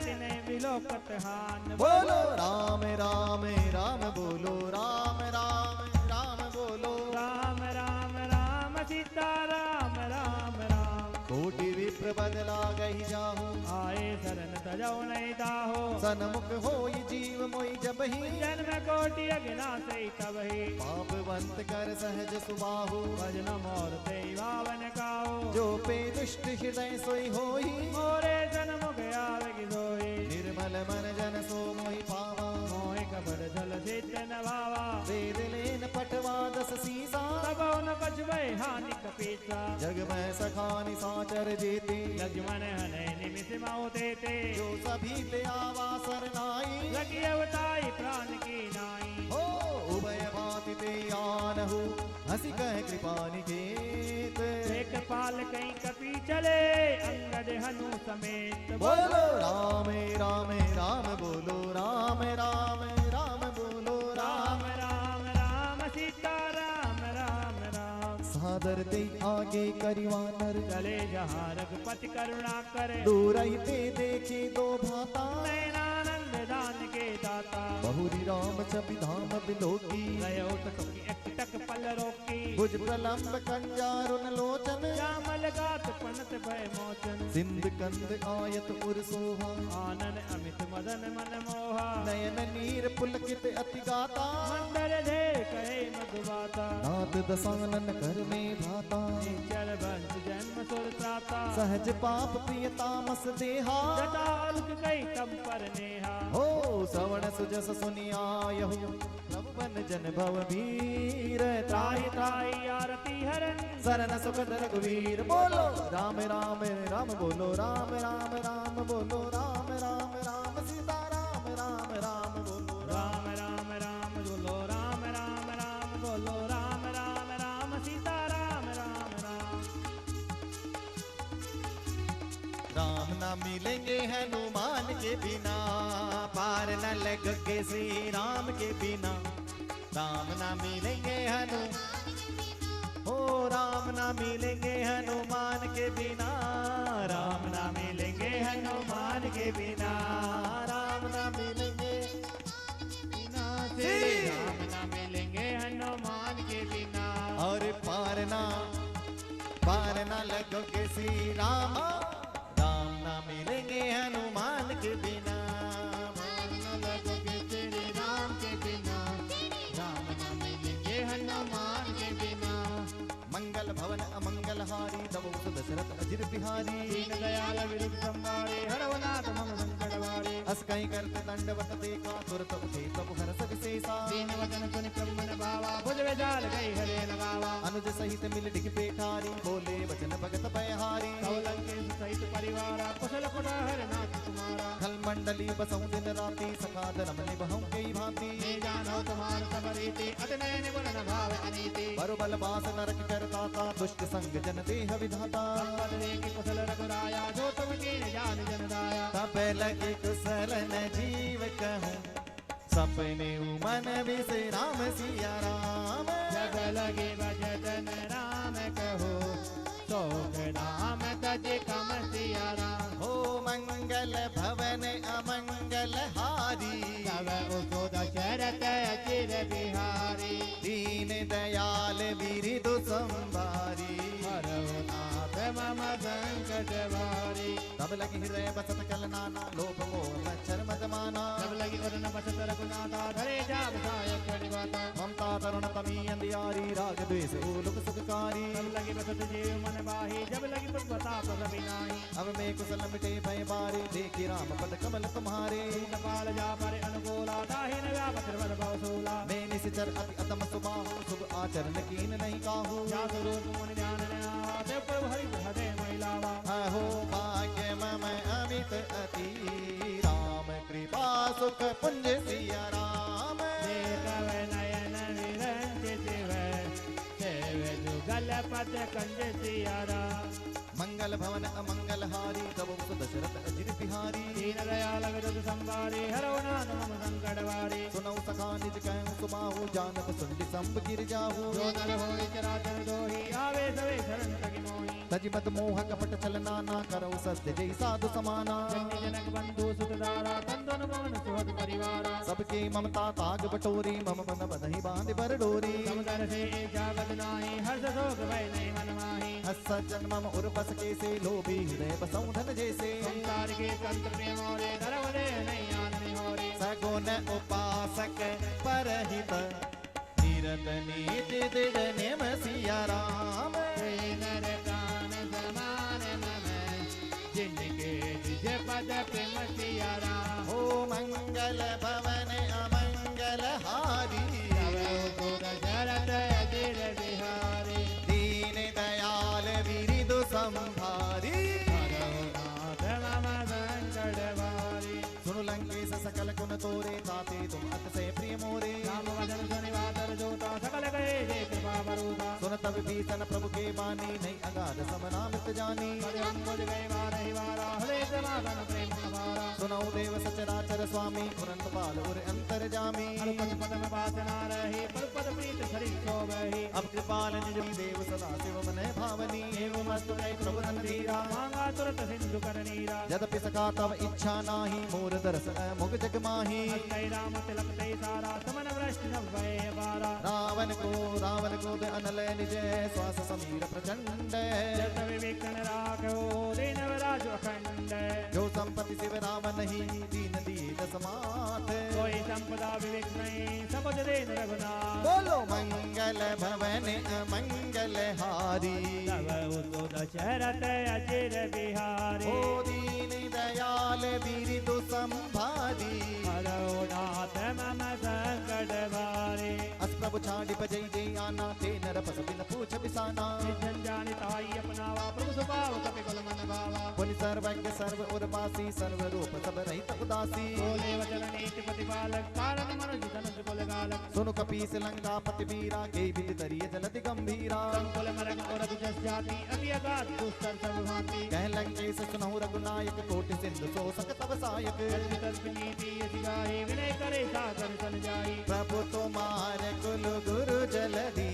तिने विलोकत हान बोलो राम राम राम बोलो राम राम राम बोलो राम राम राम सीता राम राम राम कोटि विप्र बदला गही जाहू आए शरण तजौ नहीं दाहो बन मुख होई जीव मोई जब ही जन्म कोटि अज्ञासई तब ही पापवंत कर सहज सुबाहु भजन मोर ते भावन काओ जो पे दुष्ट हृदय सोई होई मोरे जन्म गया सोई निर्मल मन जन सो मोहि पावा मोहि कपट जल सिद्ध न भावा वेद लेन पटवा दस सीसा तब न कछुए हानि कपीसा जग में सखानि साचर जेते लक्ष्मण हने निमिष माओ देते जो सभी ले आवा सरनाई लगी अवताई प्राण की नाई हो उभय भाति ते आनहु हसी कह कृपा निकेत एक पाल कहीं कपी चले अंगद हनु समेत बोलो राम राम राम बोलो राम राम राम बोलो राम राम राम राम सीता राम राम राम सादर ते आगे करिवानर चले जहाँ रघुपति करुणा करे दूर ते देखे दो भाता नैनानंद दान के दाता बहुरी राम छवि धाम बिलोकी गयो टकी एकटक पल रोकी भुज प्रलंब कंजारुन लोचन श्यामल गात पनत भय मोचन सिंध कंद आयत उर शोभा आनन अमित मदन मन मोहा नयन नीर पुलकित अति गाता मंदर दे कहे मधुबाता नाथ दसानन कर में भाता चल बंस जन्म सुर त्राता सहज पाप प्रिय तामस देहा जटा अलग कई तम पर नेहा हो श्रवण सुजस सुनियायहु प्रभु बन जन भव वीर त्राहि त्राहि आरती हरन शरण सुखद रघुवीर बोलो राम राम राम बोलो राम राम राम बोलो राम राम राम सीता राम राम राम बोलो राम राम राम बोलो राम राम राम बोलो राम राम राम सीता राम राम राम राम ना मिलेंगे हनुमान के बिना पार न लगोगे श्री राम के बिना राम ना मिलेंगे हो राम ना मिलेंगे हनुमान के बिना राम ना मिलेंगे हनुमान के बिना राम ना मिलेंगे बिना से राम ना मिलेंगे हनुमान के बिना और पार ना लगोगे श्री राम राम ना मिलेंगे हनुमान के बिना पार न लगोगे तेरे राम के बिना राम ना मिलेंगे हनुमान के बिना मंगल भवन अमंगल हारी तब दशरथ अजिर बिहारी दीन दयाल विरुद्ध संवारे हरवनाथ मम संकट वारे अस कहीं करते दंडवत देखा तुरत उठे तब हरस विशेषा दीन वचन सुन क्रम मन भावा भुज विजाल गई हरे लगावा अनुज सहित मिल डिग पेठारी बोले वचन भगत पयहारी कौलंकेश सहित परिवारा कुशल कुटा हर नाथ तुम्हारा खल मंडली बसऊं दिन राती सखा धर्म निभऊं कई भांति हे जानो तुम्हार सब रीति अतनय निगुण न भाव अनीति बरु बल बास नरक करता का दुष्ट संग जन देह विधाता संपद देख कुशल रघुराया जो तुम कीन जान जन दाया तब लगे कुशल न जीव कहूं सपने मन विसे राम सिया राम जब लगे भजन राम कहो शोक नाम तज कम सिया राम हो मंगल भवन अमंगल हारी तब उसो दशरथ अचिर बिहारी दीन दयाल बिरिदु संभारी हरनाथ मम संकट भारी तब लगी हृदय बसत कल नाना लोभ मोह मच्छर मद माना तब लगी उरन बसत रघुनाथा धरे जाब सायक परिवाता ममता तरुण तमी अंधियारी राग द्वेष ओलुक सुखकारी तब लगी बसत जीव मन बाही जब लगी पुष्पता पद बिनाही अब मैं कुशल मिटे भय बारे देखी राम पद कमल तुम्हारे कपाल जा पर अनुकूला दाहिन व्याप त्रिवद बहुसूला मैं निश्चर अति अतम सुबाहु शुभ आचरण कीन नहीं काहू जा स्वरूप मुनि ध्यान देव प्रभु हरि हृदय महिलावा अहो भाग्य मम अमित अति राम कृपा सुख पुंज सिया राम कव नयन विरंचित सेव जुगल पद कंज सियारा मंगल भवन अमंगल हारी तब दशरथ अजिर बिहारी दीन दयाल विरुद्ध संवारे हरवनाथ मम संकट वारे सुनौ सखा निज कहूँ सुबाहु जानत सुंदि संब गिर जाहू जो नर होई चराचर दोही आवे सवे शरण तकी मोही तज मत मोह कपट छल नाना करौ सत्य जय साधु समाना जन्य जनक बंधु सुत दारा तंदन पवन सुहद परिवारा सबके ममता ताग बटोरी मम मन बधहि बांध बर डोरी समुदर से जागत नाही हर्ष शोक भय नहीं मन माही सज्जन मम उर बस के से लोभी हृदय बसऊं धन जैसे संसार के तंत्र प्रेम और धर्म दे नहीं आनने सगुण उपासक परहित निरत नीति दृढ़ नेम सिया राम नर कान समान नम जिनके निज पद प्रेम सिया राम हो मंगल भवन अमंगल हारी दशरथ अजिर बिहारी दीन दयाल विरिदु संभारी नाथ मम संकट भारी सुनु लंकेश सकल गुण तोरे ताते तुम अतिशय प्रिय मोरे राम वचन सुनि वातर जोता सकल गए जे कृपा बरूता सुन तब भीषण प्रभु के बानी नहीं अगाध समनामित जानी अंबुज गए वारहि वारा हरे समागम प्रेम अपारा सुनऊ देव सचराचर स्वामी उरंत बाल उर अंतर जामी पद पद में वासना रही पद पद प्रीत सरी शोभहि अब कृपाल निज देव सदा शिव मन भावनी एवं मस्तु गए प्रभु धीरा मांगा तुरत सिंधु कर नीरा यद्यपि सका तव इच्छा नाही मोर दरस मुख जग माही जय राम तिलक ते सारा समन वृष्टि नभ भय बारा रावण को दे अनल निज श्वास समीर प्रचंड जत विवेकन राखो दीनव राज अखंड जो संपत्ति शिव राम नहीं दीन दीन समात कोई संपदा विवेक नहीं सबज देन रघुनाथ बोलो मंगल भवन मंगल हारी तव उतो दशरथ अजिर बिहारी ओ दीन दयाल बिरिदु संभारी हरो नाथ मम संकट भारी अस प्रभु छाड़ी बजई जय आना ते नर पस बिन पूछ बिसाना जन जानि ताई अपनावा प्रभु स्वभाव कपि कुल मन भावा पुनि सर्वज्ञ सर्व उर्वासी सर्व रूप सब रहित उदासी बोले वचन नीति प्रतिपालक कारण मनुज धनुष कुल गालक सुनु कपीस लंका पति वीरा के विद तरिय जलति गंभीरा संकुल मरग और जस जाति अति अगाध दुस्तर सब भांति कह लंकेश सुनहु रघुनायक कोटि सिंधु सो सक तब सायक नीति यति गाहि विनय करे सागर सल जाई प्रभु तुम्हार कुल गुरु जलधि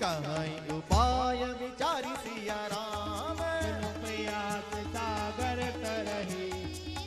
कहीं उपाय विचारी सिया राम जनु प्रयास सागर करहि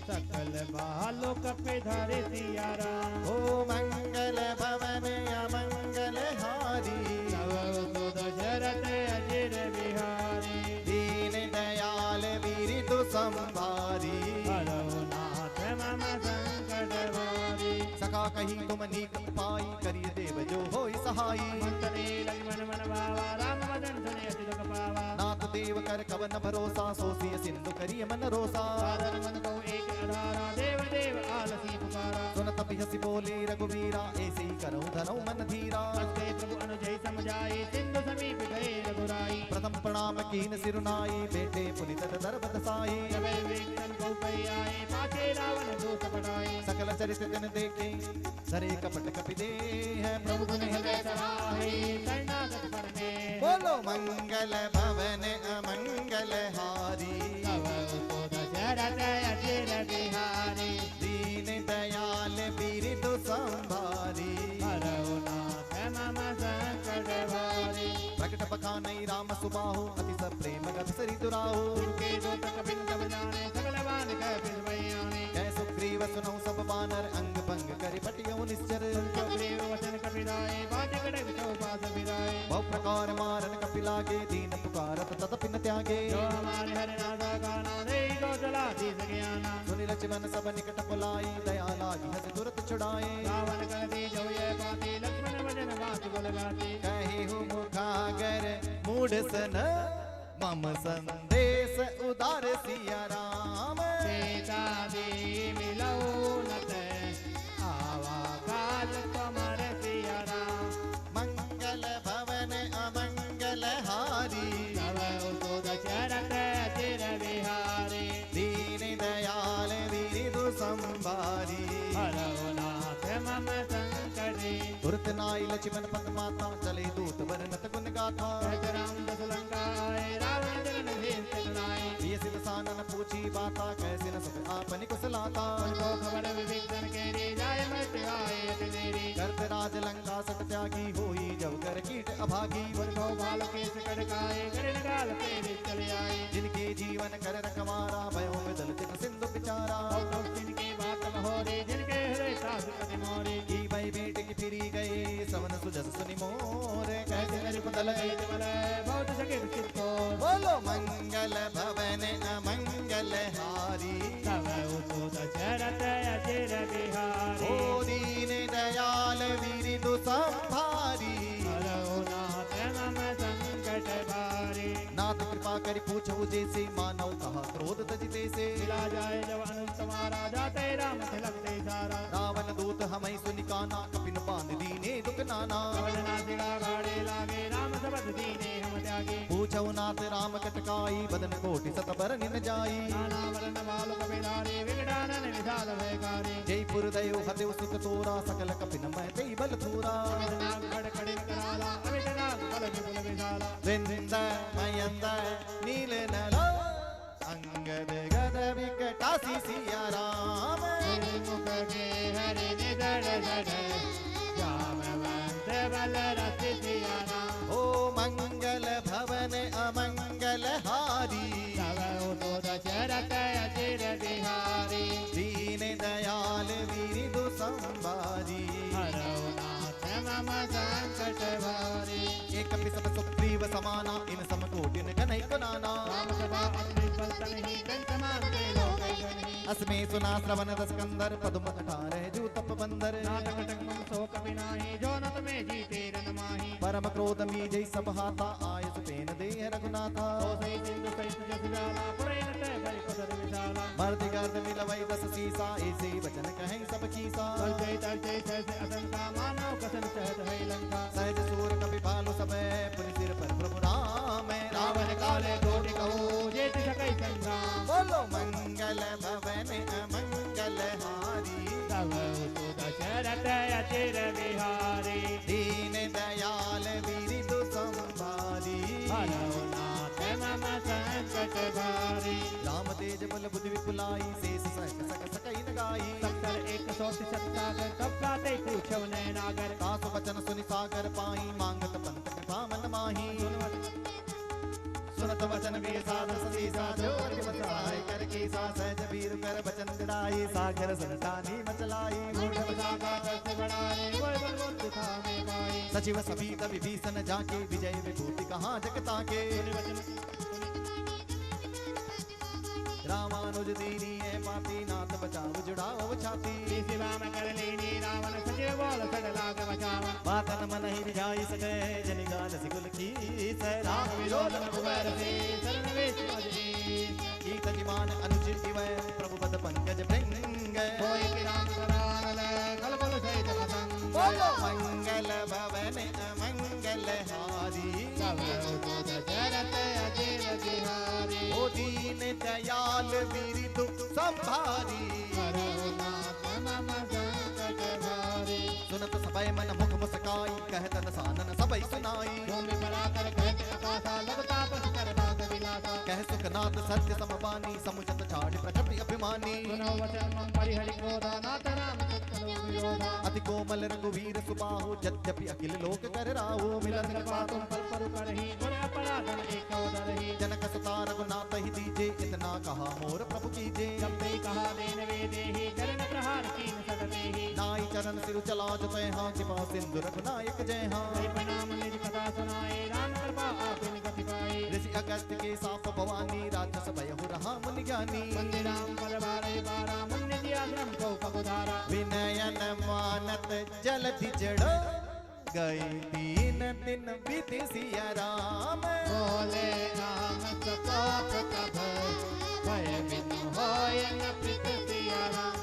सकल बालोक पे धरे सिया राम ओ मंगल भवन अमंगल हारी तव उतो दशरथ अजिर बिहारी दीन दयाल विरिदु संभारी हरो नाथ मम संकट भारी सखा कहीं तुम नीक उपाय करिय देव जो होई सहाई मंतने लक्ष्मण मन भावा राम वदन सुने अति दुख पावा नाथ देव कर कवन भरोसा सोसिय सिंधु करिय मन रोसा सादर मन को एक अधारा देव देव आलसी पुकारा सुन तपि हसी बोले रघुवीरा ऐसे ही करो धनौ मन धीरा हस्ते प्रभु अनुजय समझाए सिंधु समीप गए रघुराई प्रथम प्रणाम कीन सिरुनाई बेटे पुनित दरबत साई जब विवेकन को पै आए पाछे रावण दोष बढ़ाए सकल चरित दिन देखे धरे कपट कपि दे है प्रभु गुण हृदय सराहे शरणागत परमे बोलो मंगल भवन अमंगल हारी तव उतो दशरथ अजिर बिहारी दीन दयाल बिरिदु संभारी हरो नाथ मम संकट भारी प्रकट बखानई राम सुबाहु अति सब प्रेम गत सरि दुराहु उनके दो तक बिन सब जाने सकल बान कह फिर बयाने कै सुग्रीव सुनौ सब बानर अंग भंग करि पटियौ निश्चर सुग्रीव वचन कपिराए बाज गड़ग चौपास बिराए बहु प्रकार मारन कपि लागे दीन पुकारत तदपि न त्यागे जो हमारे हरि नाथा गाना नहीं तो चला दीस ज्ञाना सुनि लक्ष्मण सब निकट बुलाई दया लागी हस तुरत छुड़ाए रावण कर दी जो ये पाती लक्ष्मण वचन बात बोल गाती कहे हूँ मुखागर मूढ़ सन मम संदेश उदार सिया राम सीता दी मिलो नत आवा काल कमर सिया राम मंगल भवन अमंगल हारी तव उतो दशरथ अजिर बिहारी दीन दयाल विरिदु संभारी हरो नाथ मम संकटे तुरत नाई लक्ष्मण पद माता चले दूत वर्णत गुण गाथा कहत राम दस लंका आए रावण जन भेद चतुराए प्रिय शिव सानन पूछी बाता कैसे न सब आपनि कुशलाता उनको खबर विवेकन के रे जाय मत आए अति देरी करत राज लंका सत त्यागी होई जब कर कीट अभागी उनको बाल केस कड़काए करण गाल पे भी चले आए जिनके जीवन कर रखवारा भयो में दल चित सिंधु बिचारा और जिनके बात महोरे जिनके हृदय सास कति मोरे की भाई बेटे की फिरी गए सवन सुजस सुनि मोर कैसे नर बदल गए जमल बहुत सके विचित को बोलो मंगल भवन अमंगल हारी तव उतो दशरथ अजिर बिहारी करी पूछो जैसे मानव कहा क्रोध तजते से मिला जाए जब अनुज तुम्हारा जाते राम तिलक दे सारा रावण दूत हमें सुनिकाना कपिन बांध दीने दुख नाना कवलना सिगा गाड़े लागे राम सबद दीने हम त्यागे पूछो नाथ राम कटकाई बदन कोटि सतबर निन जाई नाना वरण बाल कपिधारे विगड़ानन विशाल भयकारी जयपुर दयो हदेव सुख तोरा सकल कपिन मैं तेई बल थोरा अमितनाग गढ़ कड़िन कराला अमितनाग बल विपुल विशाला वृंद मयंद नील नला अंगद गद विकटासी सिया राम मुख के हरि निधड़ धड़ जामवंत बल रस सिया राम ओ मंगल भवन अमंगल हारी तव तो दशरथ अचिर बिहारी दीन दयाल वीर संबारी हरौ नाथ मम संकट भारी एक सब सुग्रीव समाना इन समकोटिन गनैक नाना राम सभा अपने बलतन ही कंचमान के लोक गणी अस्मे सुना श्रवण दस्कंदर पदम अठारह जू तप बंदर नाटक टकम शोक विनाही जो नत में जीते रन माही परम क्रोध मी जय सब हाथा आयस पेन देह रघुनाथा तो सही सिंधु सहित जस जाला पुरैन ते भय पदर विशाला मर्द गर्द मिलवई दस सीसा ऐसे वचन कहें सब कीसा तलते तलते सहसे असंका मानव कसन चहत है लंका सहज सूर कपि भालु सब पुनि सिर पर प्रभु राम रावण काले कोटि कहो जेत सकै संग्राम बोलो मंगल भवन अमंगल हारी तव तो दशरथ अचिर बिहारी दीन दयाल वीर संभारी हरौ नाथ मम संकट भारी राम तेज बल बुद्धि विपुलाई शेष सक सक सकई न गाई सत्तर 137 सागर तब गाते पूछो नैनागर सासु वचन सुनि सागर पाई मांगत पंत कृपा मन माही सुनत वचन वीर साधु सती साधो सहाय कर की सा सहज वीर कर वचन दिड़ाई सागर संतानी मचलाई मूढ़ सागा दस बढ़ाए वो बलवंत था में पाई सचिव सभी विभीषण जाके विजय विभूति कहाँ जगता के सुनि वचन रामानुज दीनी है पाती नाथ बचाओ जुड़ाओ छाती सिवा में कर लेनी रावण सचिव बोल सड़ लाग बचावन बातन मन ही रिझाई सके जनि गाल सिगुल की सै राम विरोधन कुबेर से शरण वेश मजे कीत जिमान अनुज इवै प्रभु पद पंकज भृंग कोई कि राम करानल कल बल सहित पतंग बोलो मंगल भवन अमंगल हारी तव तो दशरथ अचिर बिहारी ओ दीन दयाल वीर दुख संभारी हरौ नाथ मम संकट भारी सुनत सबय मन मुख मुस्काई कहत नसानन सबय सुनाई भूमि बड़ा कर कहते अकाशा लगता पस कर भाग विलासा कह सुखनाथ सत्य समबानी समुचत छाड़ प्रकट अभिमानी सुनो वचन मम परिहरि क्रोधा नाथ राम सत्कलो विरोधा अति कोमल रघुवीर सुबाहु यद्यपि अखिल लोक कर राहु मिलन मिलन कृपा तुम पर परु करही गुण अपराधन एक उदरही जनक सुता रघुनाथ ही दीजे इतना कहा मोर प्रभु कीजे जब ते कहा देन वे देही चरण प्रहार कीन सकते ही नाई चरण सिर चला जय हाँ कृपा सिंधु रघुनायक जय हाँ हरि प्रणाम निज कथा सुनाए राम कृपा आपिन गति पाए ऋषि अगस्त के साफ भवानी राजस भयहु रहा मुनि ज्ञानी वंदे राम पद बारे बारा मुन्य दिया श्रम को पगुधारा विनयन मानत जलधि जड़ गई तीन दिन बीती सिया राम बोले राम सकोप कभ भय बिनु होय न प्रीत सिया राम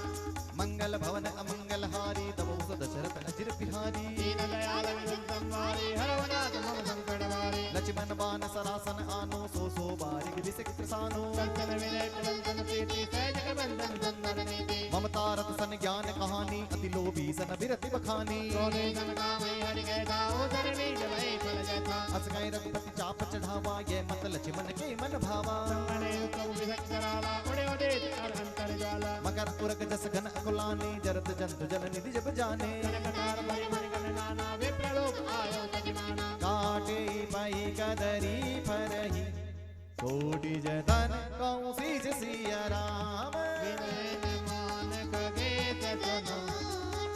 मंगल भवन अमंगल हारी तब दशरथ अजिर बिहारी दीन दयाल विधुर संवारी हरौ नाथ मम संकट वारी लक्ष्मण बान सरासन आनो सो बारिक विसिक त्रसानो कंचन विनय कुलंचन प्रीति सहज के बंधन सुंदर नीति ममता रत सन ज्ञान कहानी अति लोभी सन बिरति बखानी क्रोधे सन कामय हरि कहता ओ सर्वे जय फल जथा अस गए रघुपति चाप चढ़ावा ये मत लक्ष्मण के मन भावा संगने कौ विभक्त कराला उड़े उड़े कर अंतर जाला मगर उरग जस घन अकुलानी जरत जंतु जन निधि जब जाने कनकतार भय मन गण नाना विप्रलोक आयो तजिमाना काटे पई कदरी फरही कोटि जतन कौशीज सिया राम विनयन मान खगे ससनो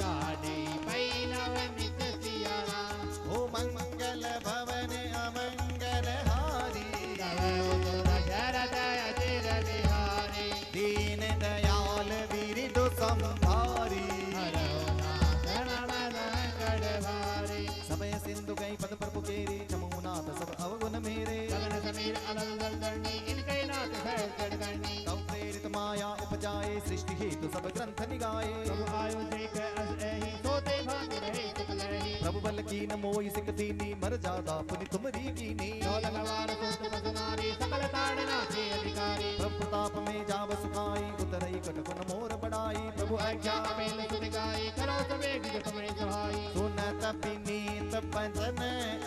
काढ़े पैनव नित सिया राम ओ मंगल भवन अमंगल हारी तव तो दशरथ अचिर बिहारी दीन दयाल वीर दो संभारी हरौ नाथ मम संकट भारी समय सिंधु गई पद पर पुकेरे जमुनाथ सब अवगुण मेरे गगन वीर अलल दलदलनी इनके नाथ है जड़गनी तब प्रेरित माया उपजाए सृष्टि हेतु सब ग्रंथ निगाए प्रभु आयो देख अस एहि सोते भांति रहे सुखलहि प्रभु बल कीन मोई सिक दीनी मर जादा पुनि तुमरी कीनी चौल गवार सुत पसुनारी सकल ताड़ना के अधिकारी प्रभु प्रताप में जाव सुखाई उतरई कटकुन मोर बढ़ाई प्रभु आज्ञा मेल सुत गाई करो सबे गिर तुम्हें सहाई सुनत विनीत पंचन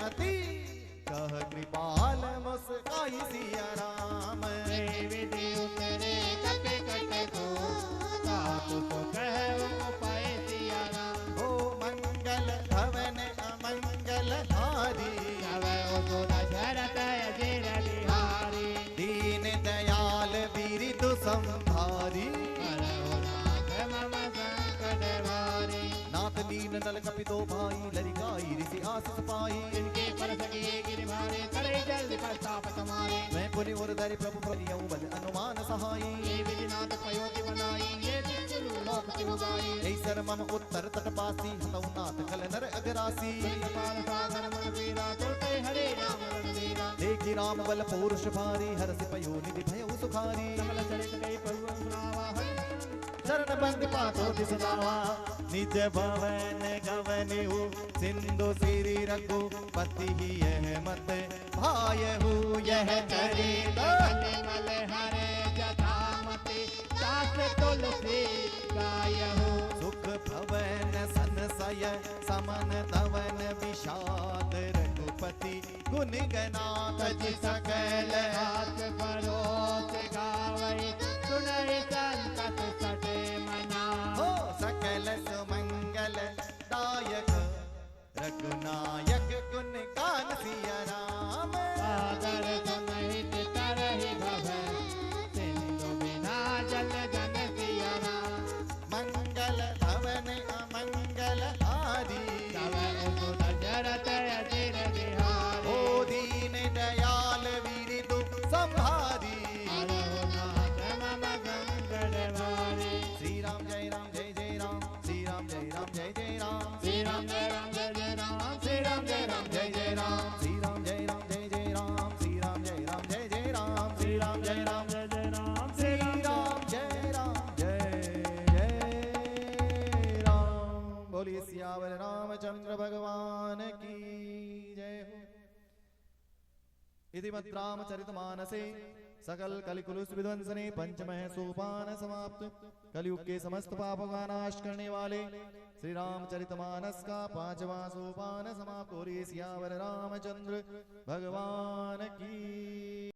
अति कह कृपाल मुस्काई सिया राम विधि उतरे कपे कटे को तातु तो कहे उपाय सिया राम हो मंगल भवन अमंगल हारी नवै ओ दशरथ अजीर बिहारी दीन दयाल वीरिदु संहारी करौ नाथ मम संकट भारी नाथ लीन नल कपितो भाई लरिकाई ऋषि आसिस पाई इनके पर सके गिर भारे करे जल्द प्रताप तुम्हारे मैं पुनि और धरि प्रभु प्रदियौ बल अनुमान सहाई ये विधिनाथ प्रयोगी बनाई ये तिलु लोक तिहु गाई ऐसर मम उत्तर तटपासी हतौ नाथ कल नर अगरासी कपाल सागर मन वीरा तुलते हरे राम रणवीरा देखि राम बल पौरुष भारी हरसि पयो निधि भयउ सुखारी सकल चरित कई पहुँ सुनावा हरि चरण बंद पातो दिसदावा निज भवन गवनिहु सिंधु सिरि रघु पति ही यह मत भायहु यह करे मल हरे जटामति दास तुलसी गायहु सुख भवन संसय समन तवन विषाद रघुपति गुण गनात सच सकल हाथ परोस गावै सुनहि संकट सटे मना हो सकल सुमंगल दायक रघुनायक गुण गान सिया राम सादर सुनहित तरहि भवै सिंधु बिना जल जन सिया राम मंगल भवन अमंगल हारी तव उप दशरथ अजिर बिहारी ओ दीन दयाल वीरिदु संहारी हरहु नाथ मम संकट भारी श्री राम जय राम जय जय राम श्री राम जय राम जय जय राम श्री राम जय राम जय जय राम श्री राम जय राम जय जय राम श्री राम जय राम जय जय राम श्री राम जय राम जय जय राम श्री राम जय राम जय जय राम श्री राम जय राम जय जय राम बोलिए सियावर रामचंद्र भगवान की जय हो इति मद् रामचरितमानसे सकल कलिकुलुष विध्वंसने पंचमः सोपान समाप्त कलयुग के समस्त पापों का नाश करने वाले श्री रामचरितमानस का पांचवा सोपान समाप्त हो रही सियावर रामचंद्र भगवान की